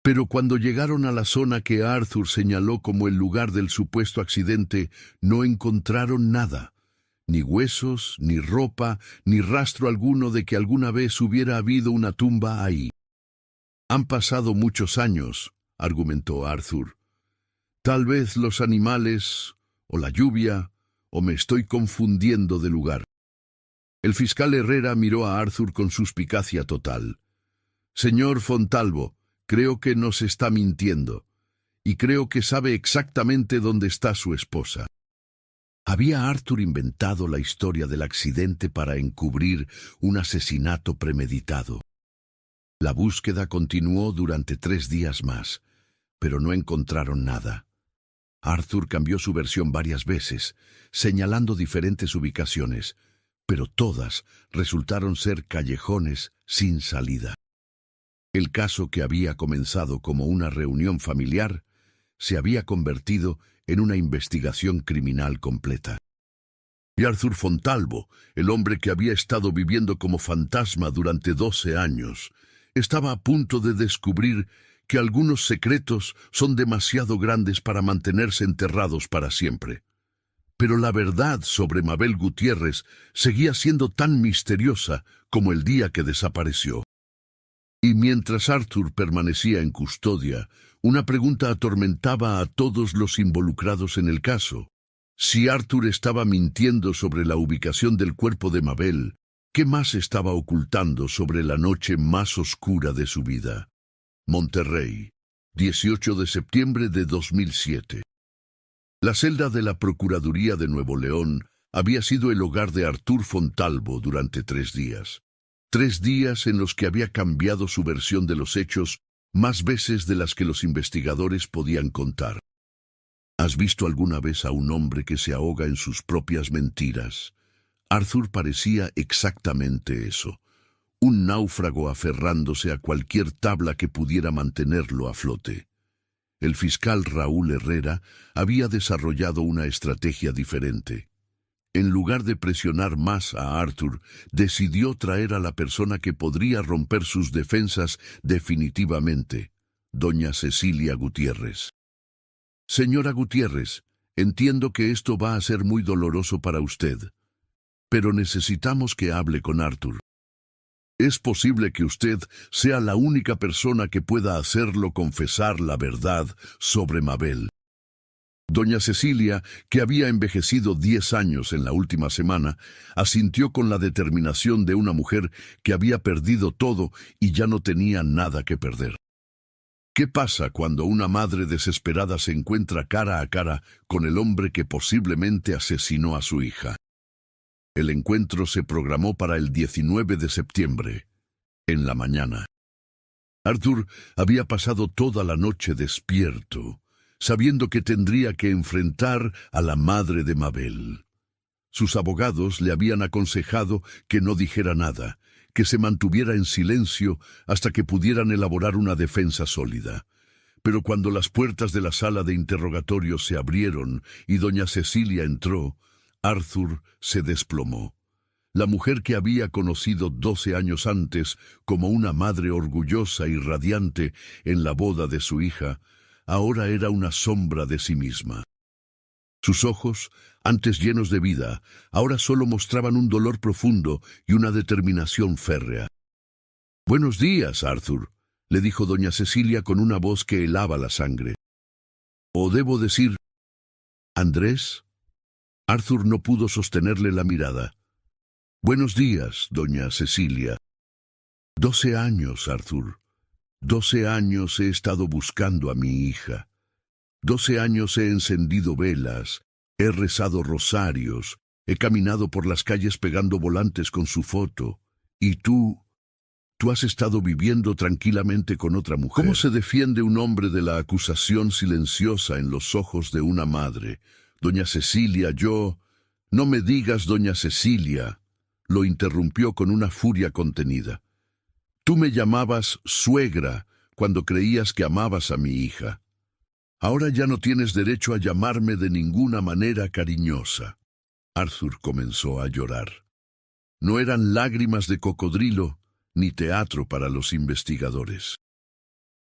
Pero cuando llegaron a la zona que Arthur señaló como el lugar del supuesto accidente, no encontraron nada. Ni huesos, ni ropa, ni rastro alguno de que alguna vez hubiera habido una tumba ahí. Han pasado muchos años, argumentó Arthur. Tal vez los animales, o la lluvia, o me estoy confundiendo de lugar. El fiscal Herrera miró a Arthur con suspicacia total. Señor Fontalvo, creo que nos está mintiendo, y creo que sabe exactamente dónde está su esposa. ¿Había Arthur inventado la historia del accidente para encubrir un asesinato premeditado? La búsqueda continuó durante 3 días más, pero no encontraron nada. Arthur cambió su versión varias veces, señalando diferentes ubicaciones, pero todas resultaron ser callejones sin salida. El caso que había comenzado como una reunión familiar se había convertido en una investigación criminal completa. Y Arthur Fontalvo, el hombre que había estado viviendo como fantasma durante 12 años, estaba a punto de descubrir que algunos secretos son demasiado grandes para mantenerse enterrados para siempre. Pero la verdad sobre Mabel Gutiérrez seguía siendo tan misteriosa como el día que desapareció. Y mientras Arthur permanecía en custodia, una pregunta atormentaba a todos los involucrados en el caso. Si Arthur estaba mintiendo sobre la ubicación del cuerpo de Mabel, ¿Qué más estaba ocultando sobre la noche más oscura de su vida? Monterrey, 18 de septiembre de 2007. La celda de la Procuraduría de Nuevo León había sido el hogar de Artur Fontalvo durante 3 días. 3 días en los que había cambiado su versión de los hechos más veces de las que los investigadores podían contar. ¿Has visto alguna vez a un hombre que se ahoga en sus propias mentiras? Arthur parecía exactamente eso, un náufrago aferrándose a cualquier tabla que pudiera mantenerlo a flote. El fiscal Raúl Herrera había desarrollado una estrategia diferente. En lugar de presionar más a Arthur, decidió traer a la persona que podría romper sus defensas definitivamente, doña Cecilia Gutiérrez. Señora Gutiérrez, entiendo que esto va a ser muy doloroso para usted, pero necesitamos que hable con Arthur. Es posible que usted sea la única persona que pueda hacerlo confesar la verdad sobre Mabel. Doña Cecilia, que había envejecido 10 años en la última semana, asintió con la determinación de una mujer que había perdido todo y ya no tenía nada que perder. ¿Qué pasa cuando una madre desesperada se encuentra cara a cara con el hombre que posiblemente asesinó a su hija? El encuentro se programó para el 19 de septiembre, en la mañana. Arthur había pasado toda la noche despierto, sabiendo que tendría que enfrentar a la madre de Mabel. Sus abogados le habían aconsejado que no dijera nada, que se mantuviera en silencio hasta que pudieran elaborar una defensa sólida. Pero cuando las puertas de la sala de interrogatorio se abrieron y doña Cecilia entró, Arthur se desplomó. La mujer que había conocido 12 años antes como una madre orgullosa y radiante en la boda de su hija, ahora era una sombra de sí misma. Sus ojos, antes llenos de vida, ahora solo mostraban un dolor profundo y una determinación férrea. «Buenos días, Arthur», le dijo doña Cecilia con una voz que helaba la sangre. «O debo decir, Andrés». Arthur no pudo sostenerle la mirada. «Buenos días, doña Cecilia». 12 años, Arthur. 12 años he estado buscando a mi hija. 12 años he encendido velas, he rezado rosarios, he caminado por las calles pegando volantes con su foto. Y tú has estado viviendo tranquilamente con otra mujer. ¿Cómo se defiende un hombre de la acusación silenciosa en los ojos de una madre? Doña Cecilia, No me digas, doña Cecilia, lo interrumpió con una furia contenida. Tú me llamabas suegra cuando creías que amabas a mi hija. Ahora ya no tienes derecho a llamarme de ninguna manera cariñosa. Arthur comenzó a llorar. No eran lágrimas de cocodrilo ni teatro para los investigadores.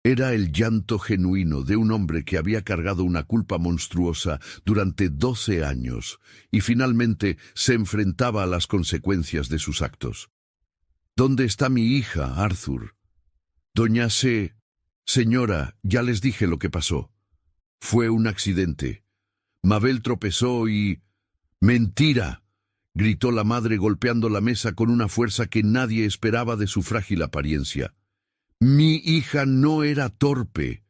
Era el llanto genuino de un hombre que había cargado una culpa monstruosa durante 12 años y finalmente se enfrentaba a las consecuencias de sus actos. ¿Dónde está mi hija, Arthur? Doña Señora, ya les dije lo que pasó. Fue un accidente. Mabel tropezó y... ¡Mentira!, gritó la madre golpeando la mesa con una fuerza que nadie esperaba de su frágil apariencia. Mi hija no era torpe.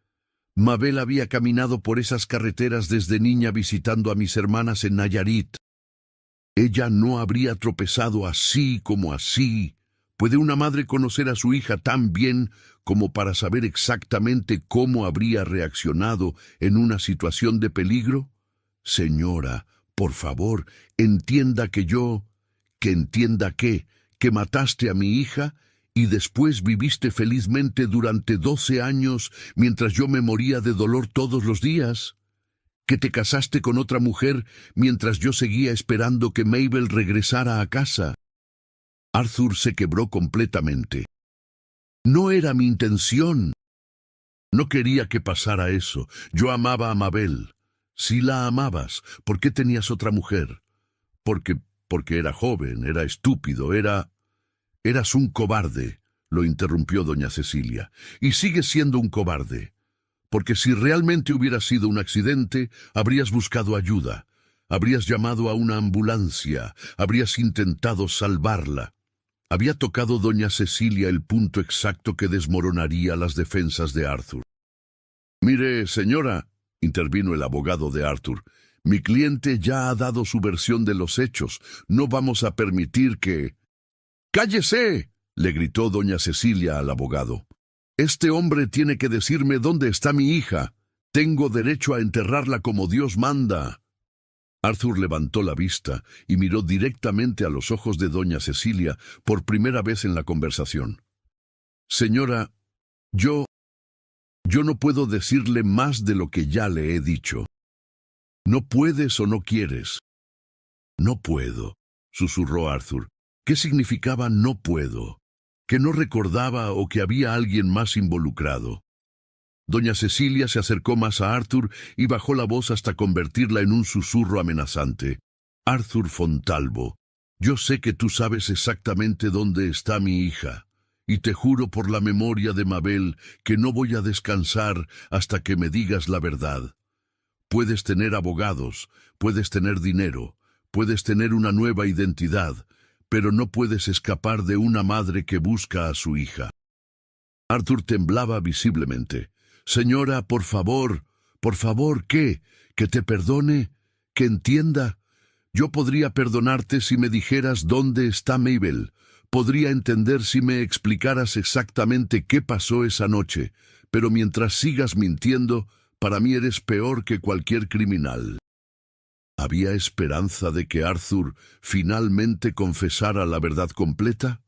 Mabel había caminado por esas carreteras desde niña visitando a mis hermanas en Nayarit. Ella no habría tropezado así como así. ¿Puede una madre conocer a su hija tan bien como para saber exactamente cómo habría reaccionado en una situación de peligro? Señora, por favor, entienda que entienda que mataste a mi hija y después viviste felizmente durante 12 años mientras yo me moría de dolor todos los días. Que te casaste con otra mujer mientras yo seguía esperando que Mabel regresara a casa. Arthur se quebró completamente. No era mi intención. No quería que pasara eso. Yo amaba a Mabel. Si la amabas, ¿por qué tenías otra mujer? Porque era joven, era estúpido, Eras un cobarde, lo interrumpió doña Cecilia. Y sigues siendo un cobarde. Porque si realmente hubiera sido un accidente, habrías buscado ayuda. Habrías llamado a una ambulancia. Habrías intentado salvarla. Había tocado doña Cecilia el punto exacto que desmoronaría las defensas de Arthur. «Mire, señora», intervino el abogado de Arthur, «mi cliente ya ha dado su versión de los hechos. No vamos a permitir que...» «¡Cállese!», le gritó doña Cecilia al abogado. «Este hombre tiene que decirme dónde está mi hija. Tengo derecho a enterrarla como Dios manda». Arthur levantó la vista y miró directamente a los ojos de doña Cecilia por primera vez en la conversación. «Señora, yo no puedo decirle más de lo que ya le he dicho. ¿No puedes o no quieres?» «No puedo», susurró Arthur. ¿Qué significaba no puedo? ¿Que no recordaba o que había alguien más involucrado? Doña Cecilia se acercó más a Arthur y bajó la voz hasta convertirla en un susurro amenazante. «Arthur Fontalvo, yo sé que tú sabes exactamente dónde está mi hija, y te juro por la memoria de Mabel que no voy a descansar hasta que me digas la verdad. Puedes tener abogados, puedes tener dinero, puedes tener una nueva identidad, pero no puedes escapar de una madre que busca a su hija». Arthur temblaba visiblemente. «Señora, por favor, ¿qué? ¿Que te perdone? ¿Que entienda? Yo podría perdonarte si me dijeras dónde está Mabel. Podría entender si me explicaras exactamente qué pasó esa noche, pero mientras sigas mintiendo, para mí eres peor que cualquier criminal». ¿Había esperanza de que Arthur finalmente confesara la verdad completa?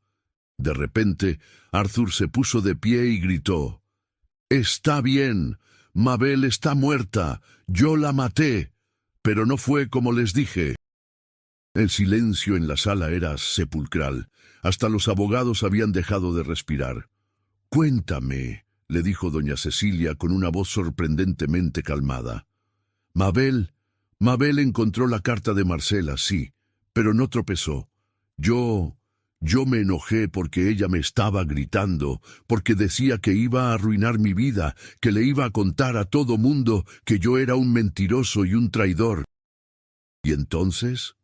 De repente, Arthur se puso de pie y gritó: «Está bien, Mabel está muerta, yo la maté, pero no fue como les dije». El silencio en la sala era sepulcral. Hasta los abogados habían dejado de respirar. «Cuéntame», le dijo doña Cecilia con una voz sorprendentemente calmada. Mabel encontró la carta de Marcela, sí, pero no tropezó. Yo me enojé porque ella me estaba gritando, porque decía que iba a arruinar mi vida, que le iba a contar a todo mundo que yo era un mentiroso y un traidor. ¿Y entonces?»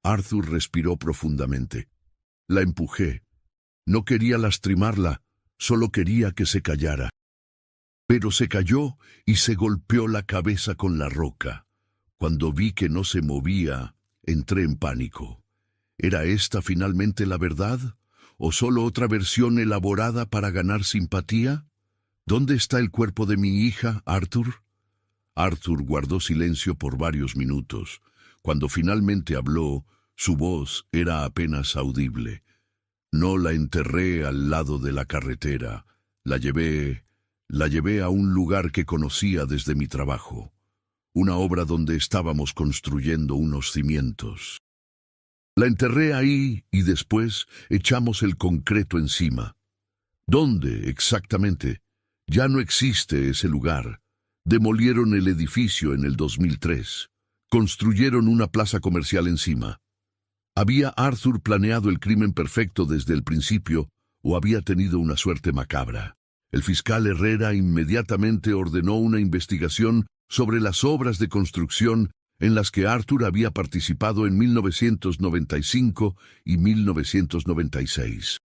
Arthur respiró profundamente. «La empujé. No quería lastimarla, solo quería que se callara. Pero se calló y se golpeó la cabeza con la roca. Cuando vi que no se movía, entré en pánico. ¿Era esta finalmente la verdad? ¿O solo otra versión elaborada para ganar simpatía? ¿Dónde está el cuerpo de mi hija, Arthur?» Arthur guardó silencio por varios minutos. Cuando finalmente habló, su voz era apenas audible. «No la enterré al lado de la carretera. La llevé a un lugar que conocía desde mi trabajo. Una obra donde estábamos construyendo unos cimientos. La enterré ahí y después echamos el concreto encima». «¿Dónde exactamente?» «Ya no existe ese lugar. Demolieron el edificio en el 2003. Construyeron una plaza comercial encima». ¿Había Arthur planeado el crimen perfecto desde el principio o había tenido una suerte macabra? El fiscal Herrera inmediatamente ordenó una investigación sobre las obras de construcción en las que Arthur había participado en 1995 y 1996.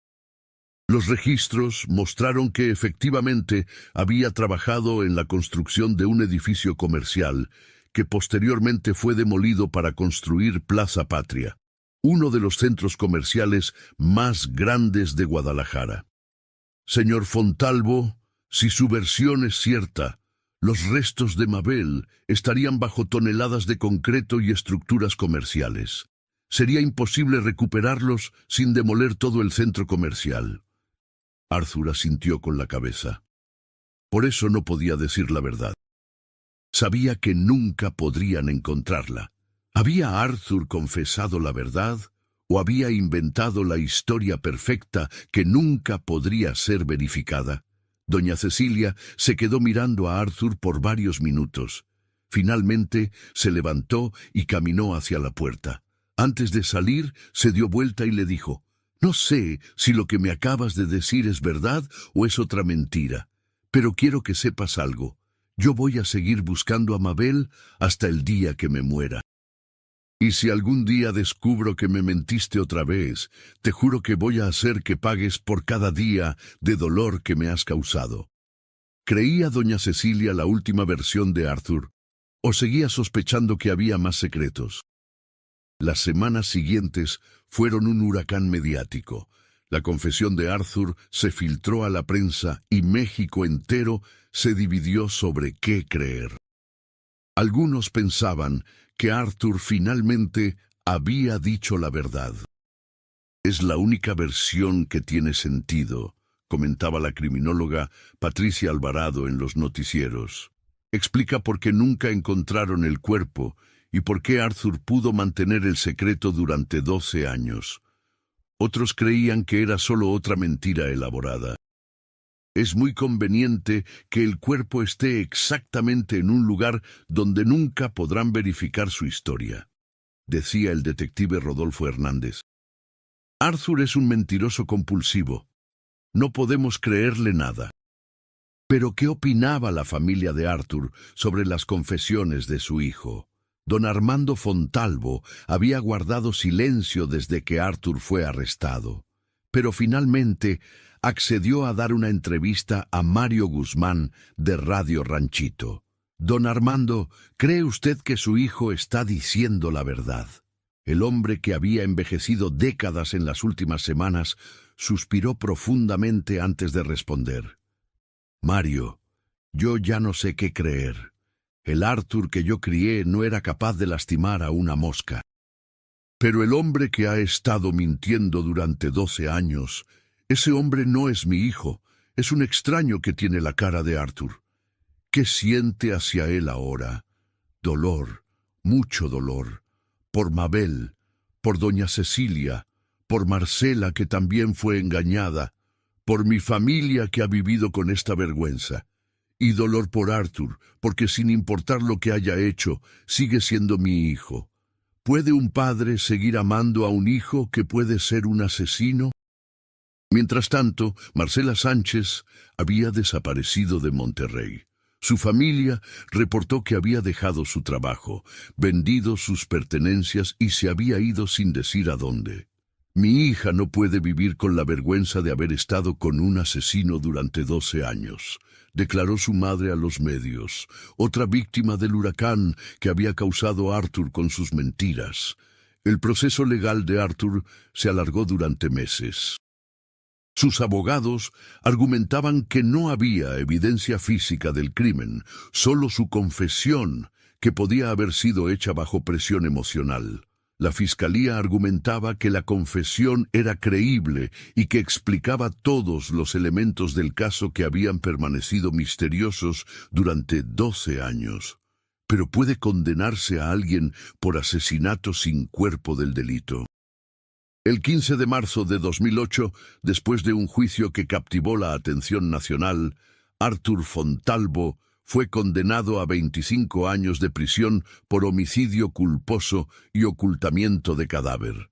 Los registros mostraron que efectivamente había trabajado en la construcción de un edificio comercial que posteriormente fue demolido para construir Plaza Patria, uno de los centros comerciales más grandes de Guadalajara. Señor Fontalvo, si su versión es cierta, los restos de Mabel estarían bajo toneladas de concreto y estructuras comerciales. Sería imposible recuperarlos sin demoler todo el centro comercial. Arthur asintió con la cabeza. Por eso no podía decir la verdad. Sabía que nunca podrían encontrarla. ¿Había Arthur confesado la verdad o había inventado la historia perfecta que nunca podría ser verificada? Doña Cecilia se quedó mirando a Arthur por varios minutos. Finalmente se levantó y caminó hacia la puerta. Antes de salir, se dio vuelta y le dijo: «No sé si lo que me acabas de decir es verdad o es otra mentira, pero quiero que sepas algo. Yo voy a seguir buscando a Mabel hasta el día que me muera». Y si algún día descubro que me mentiste otra vez, te juro que voy a hacer que pagues por cada día de dolor que me has causado. ¿Creía doña Cecilia la última versión de Arthur, o seguía sospechando que había más secretos? Las semanas siguientes fueron un huracán mediático. La confesión de Arthur se filtró a la prensa y México entero se dividió sobre qué creer. Algunos pensaban que Arthur finalmente había dicho la verdad. Es la única versión que tiene sentido, comentaba la criminóloga Patricia Alvarado en los noticieros. Explica por qué nunca encontraron el cuerpo y por qué Arthur pudo mantener el secreto durante 12 años. Otros creían que era solo otra mentira elaborada. Es muy conveniente que el cuerpo esté exactamente en un lugar donde nunca podrán verificar su historia, decía el detective Rodolfo Hernández. Arthur es un mentiroso compulsivo. No podemos creerle nada. Pero ¿qué opinaba la familia de Arthur sobre las confesiones de su hijo? Don Armando Fontalvo había guardado silencio desde que Arthur fue arrestado, pero finalmente accedió a dar una entrevista a Mario Guzmán de Radio Ranchito. Don Armando, ¿cree usted que su hijo está diciendo la verdad? El hombre, que había envejecido décadas en las últimas semanas, suspiró profundamente antes de responder. Mario, yo ya no sé qué creer. El Arthur que yo crié no era capaz de lastimar a una mosca. Pero el hombre que ha estado mintiendo durante 12 años, ese hombre no es mi hijo, es un extraño que tiene la cara de Arthur. ¿Qué siente hacia él ahora? Dolor, mucho dolor, por Mabel, por doña Cecilia, por Marcela, que también fue engañada, por mi familia que ha vivido con esta vergüenza. Y dolor por Arthur, porque sin importar lo que haya hecho, sigue siendo mi hijo. ¿Puede un padre seguir amando a un hijo que puede ser un asesino? Mientras tanto, Marcela Sánchez había desaparecido de Monterrey. Su familia reportó que había dejado su trabajo, vendido sus pertenencias y se había ido sin decir a dónde. Mi hija no puede vivir con la vergüenza de haber estado con un asesino durante 12 años, declaró su madre a los medios, otra víctima del huracán que había causado Arthur con sus mentiras. El proceso legal de Arthur se alargó durante meses. Sus abogados argumentaban que no había evidencia física del crimen, solo su confesión, que podía haber sido hecha bajo presión emocional. La fiscalía argumentaba que la confesión era creíble y que explicaba todos los elementos del caso que habían permanecido misteriosos durante 12 años. Pero ¿puede condenarse a alguien por asesinato sin cuerpo del delito? El 15 de marzo de 2008, después de un juicio que captivó la atención nacional, Arthur Fontalvo fue condenado a 25 años de prisión por homicidio culposo y ocultamiento de cadáver.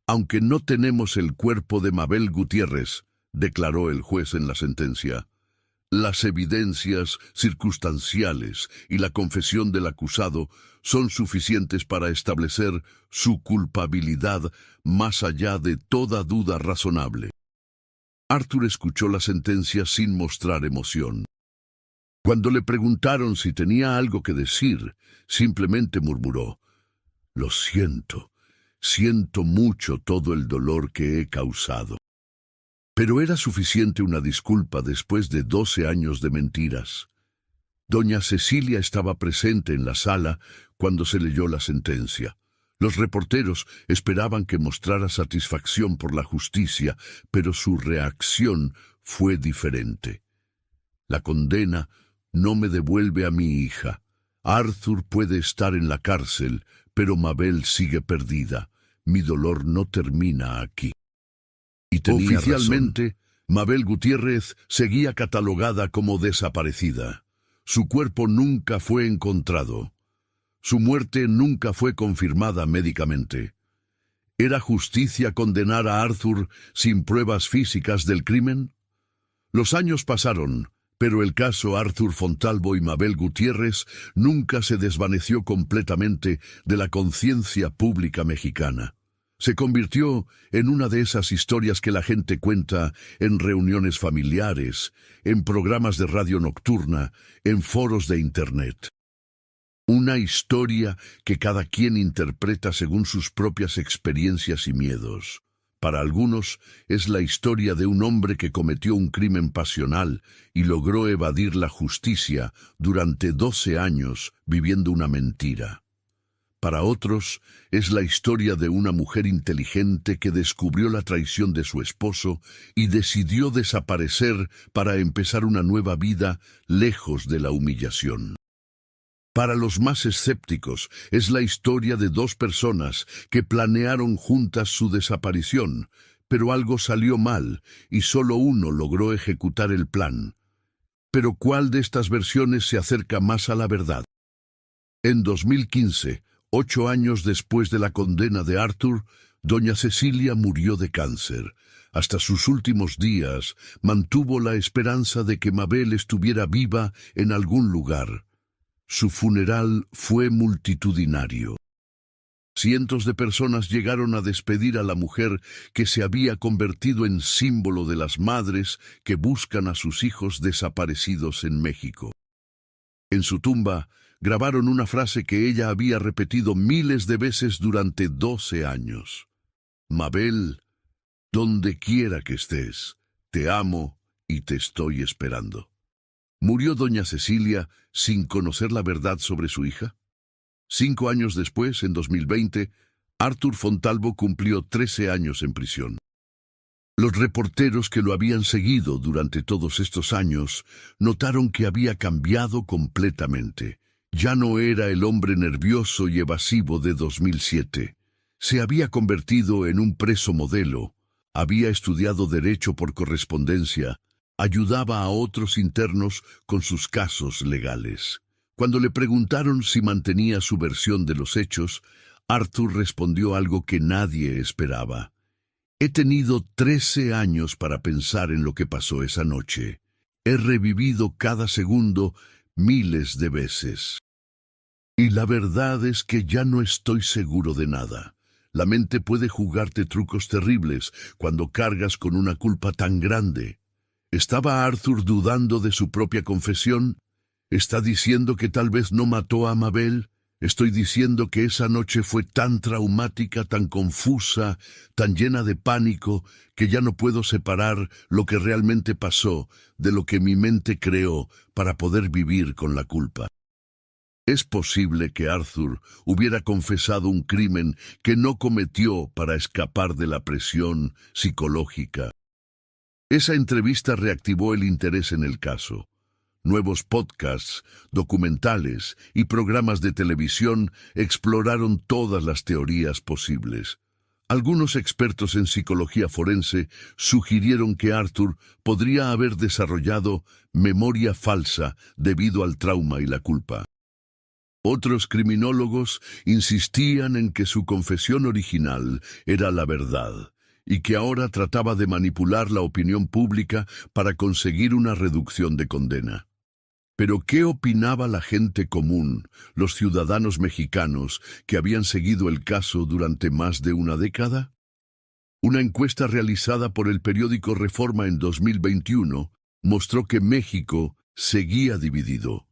Aunque no tenemos el cuerpo de Mabel Gutiérrez, declaró el juez en la sentencia, las evidencias circunstanciales y la confesión del acusado son suficientes para establecer su culpabilidad más allá de toda duda razonable. Arthur escuchó la sentencia sin mostrar emoción. Cuando le preguntaron si tenía algo que decir, simplemente murmuró, «Lo siento, siento mucho todo el dolor que he causado». Pero era suficiente una disculpa después de 12 años de mentiras. Doña Cecilia estaba presente en la sala cuando se leyó la sentencia. Los reporteros esperaban que mostrara satisfacción por la justicia, pero su reacción fue diferente. La condena no me devuelve a mi hija. Arthur puede estar en la cárcel, pero Mabel sigue perdida. Mi dolor no termina aquí. Y oficialmente, Mabel Gutiérrez seguía catalogada como desaparecida. Su cuerpo nunca fue encontrado. Su muerte nunca fue confirmada médicamente. ¿Era justicia condenar a Arthur sin pruebas físicas del crimen? Los años pasaron, Pero el caso Arthur Fontalvo y Mabel Gutiérrez nunca se desvaneció completamente de la conciencia pública mexicana. Se convirtió en una de esas historias que la gente cuenta en reuniones familiares, en programas de radio nocturna, en foros de Internet. Una historia que cada quien interpreta según sus propias experiencias y miedos. Para algunos es la historia de un hombre que cometió un crimen pasional y logró evadir la justicia durante 12 años viviendo una mentira. Para otros es la historia de una mujer inteligente que descubrió la traición de su esposo y decidió desaparecer para empezar una nueva vida lejos de la humillación. Para los más escépticos, es la historia de dos personas que planearon juntas su desaparición, pero algo salió mal y solo uno logró ejecutar el plan. Pero ¿cuál de estas versiones se acerca más a la verdad? En 2015, 8 años después de la condena de Arthur, doña Cecilia murió de cáncer. Hasta sus últimos días mantuvo la esperanza de que Mabel estuviera viva en algún lugar. Su funeral fue multitudinario. Cientos de personas llegaron a despedir a la mujer que se había convertido en símbolo de las madres que buscan a sus hijos desaparecidos en México. En su tumba grabaron una frase que ella había repetido miles de veces durante 12 años. Mabel, donde quiera que estés, te amo y te estoy esperando. ¿Murió doña Cecilia sin conocer la verdad sobre su hija? 5 años después, en 2020, Arthur Fontalvo cumplió 13 años en prisión. Los reporteros que lo habían seguido durante todos estos años notaron que había cambiado completamente. Ya no era el hombre nervioso y evasivo de 2007. Se había convertido en un preso modelo, había estudiado Derecho por correspondencia, ayudaba a otros internos con sus casos legales. Cuando le preguntaron si mantenía su versión de los hechos, Arthur respondió algo que nadie esperaba. He tenido 13 años para pensar en lo que pasó esa noche. He revivido cada segundo miles de veces. Y la verdad es que ya no estoy seguro de nada. La mente puede jugarte trucos terribles cuando cargas con una culpa tan grande. ¿Estaba Arthur dudando de su propia confesión? ¿Está diciendo que tal vez no mató a Mabel? Estoy diciendo que esa noche fue tan traumática, tan confusa, tan llena de pánico, que ya no puedo separar lo que realmente pasó de lo que mi mente creó para poder vivir con la culpa. Es posible que Arthur hubiera confesado un crimen que no cometió para escapar de la presión psicológica. Esa entrevista reactivó el interés en el caso. Nuevos podcasts, documentales y programas de televisión exploraron todas las teorías posibles. Algunos expertos en psicología forense sugirieron que Arthur podría haber desarrollado memoria falsa debido al trauma y la culpa. Otros criminólogos insistían en que su confesión original era la verdad y que ahora trataba de manipular la opinión pública para conseguir una reducción de condena. Pero ¿qué opinaba la gente común, los ciudadanos mexicanos que habían seguido el caso durante más de una década? Una encuesta realizada por el periódico Reforma en 2021 mostró que México seguía dividido.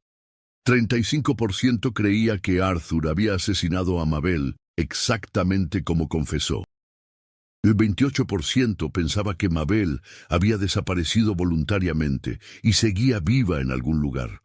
35% creía que Arthur había asesinado a Mabel exactamente como confesó. El 28% pensaba que Mabel había desaparecido voluntariamente y seguía viva en algún lugar.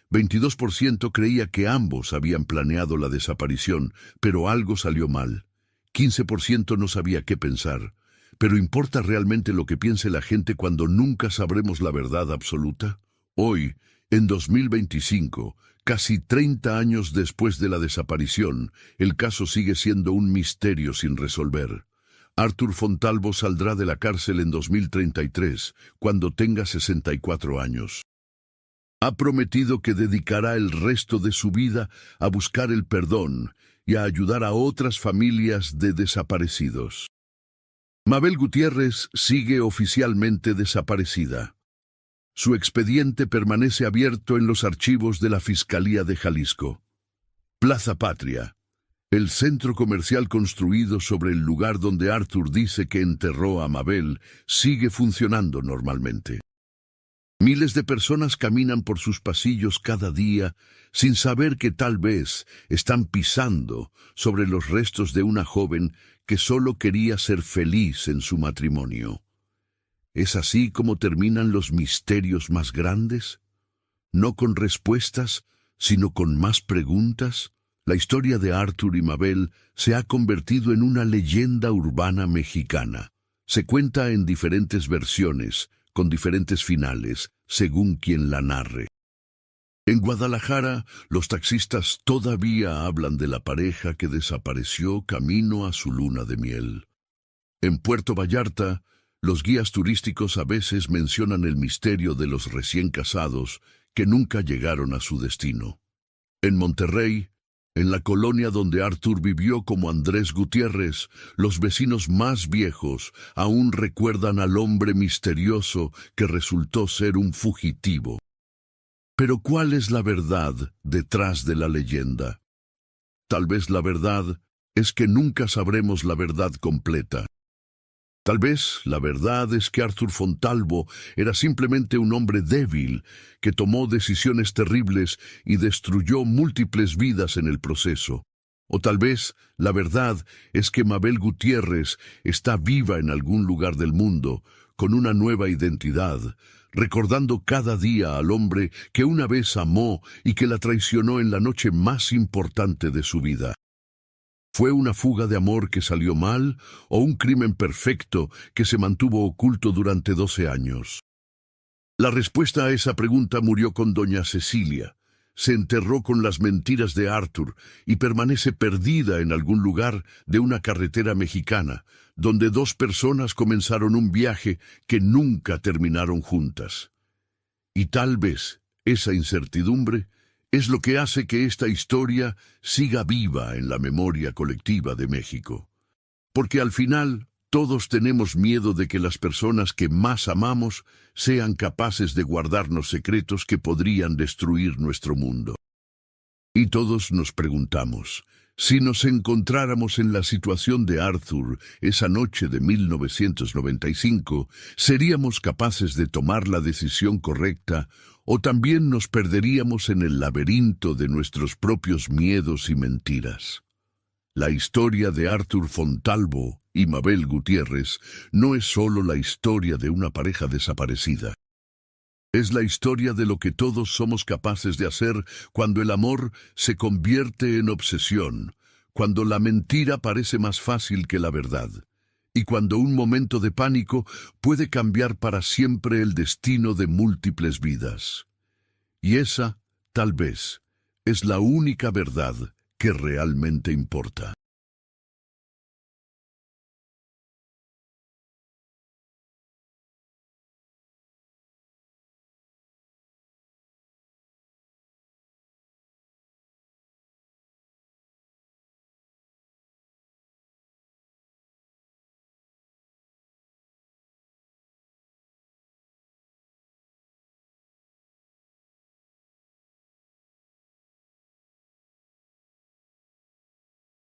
22% creía que ambos habían planeado la desaparición, pero algo salió mal. 15% no sabía qué pensar. ¿Pero importa realmente lo que piense la gente cuando nunca sabremos la verdad absoluta? Hoy, en 2025, casi 30 años después de la desaparición, el caso sigue siendo un misterio sin resolver. Arthur Fontalvo saldrá de la cárcel en 2033, cuando tenga 64 años. Ha prometido que dedicará el resto de su vida a buscar el perdón y a ayudar a otras familias de desaparecidos. Mabel Gutiérrez sigue oficialmente desaparecida. Su expediente permanece abierto en los archivos de la Fiscalía de Jalisco. Plaza Patria, el centro comercial construido sobre el lugar donde Arthur dice que enterró a Mabel, sigue funcionando normalmente. Miles de personas caminan por sus pasillos cada día sin saber que tal vez están pisando sobre los restos de una joven que solo quería ser feliz en su matrimonio. ¿Es así como terminan los misterios más grandes? No con respuestas, sino con más preguntas. La historia de Arthur y Mabel se ha convertido en una leyenda urbana mexicana. Se cuenta en diferentes versiones, con diferentes finales, según quien la narre. En Guadalajara, los taxistas todavía hablan de la pareja que desapareció camino a su luna de miel. En Puerto Vallarta, los guías turísticos a veces mencionan el misterio de los recién casados que nunca llegaron a su destino. En Monterrey, en la colonia donde Arthur vivió como Andrés Gutiérrez, los vecinos más viejos aún recuerdan al hombre misterioso que resultó ser un fugitivo. Pero ¿cuál es la verdad detrás de la leyenda? Tal vez la verdad es que nunca sabremos la verdad completa. Tal vez la verdad es que Arthur Fontalvo era simplemente un hombre débil que tomó decisiones terribles y destruyó múltiples vidas en el proceso. O tal vez la verdad es que Mabel Gutiérrez está viva en algún lugar del mundo, con una nueva identidad, recordando cada día al hombre que una vez amó y que la traicionó en la noche más importante de su vida. ¿Fue una fuga de amor que salió mal o un crimen perfecto que se mantuvo oculto durante 12 años? La respuesta a esa pregunta murió con doña Cecilia. Se enterró con las mentiras de Arthur y permanece perdida en algún lugar de una carretera mexicana, donde dos personas comenzaron un viaje que nunca terminaron juntas. Y tal vez esa incertidumbre es lo que hace que esta historia siga viva en la memoria colectiva de México. Porque al final, todos tenemos miedo de que las personas que más amamos sean capaces de guardarnos secretos que podrían destruir nuestro mundo. Y todos nos preguntamos, si nos encontráramos en la situación de Arthur esa noche de 1995, ¿seríamos capaces de tomar la decisión correcta o también nos perderíamos en el laberinto de nuestros propios miedos y mentiras? La historia de Arthur Fontalvo y Mabel Gutiérrez no es solo la historia de una pareja desaparecida. Es la historia de lo que todos somos capaces de hacer cuando el amor se convierte en obsesión, cuando la mentira parece más fácil que la verdad, y cuando un momento de pánico puede cambiar para siempre el destino de múltiples vidas. Y esa, tal vez, es la única verdad que realmente importa.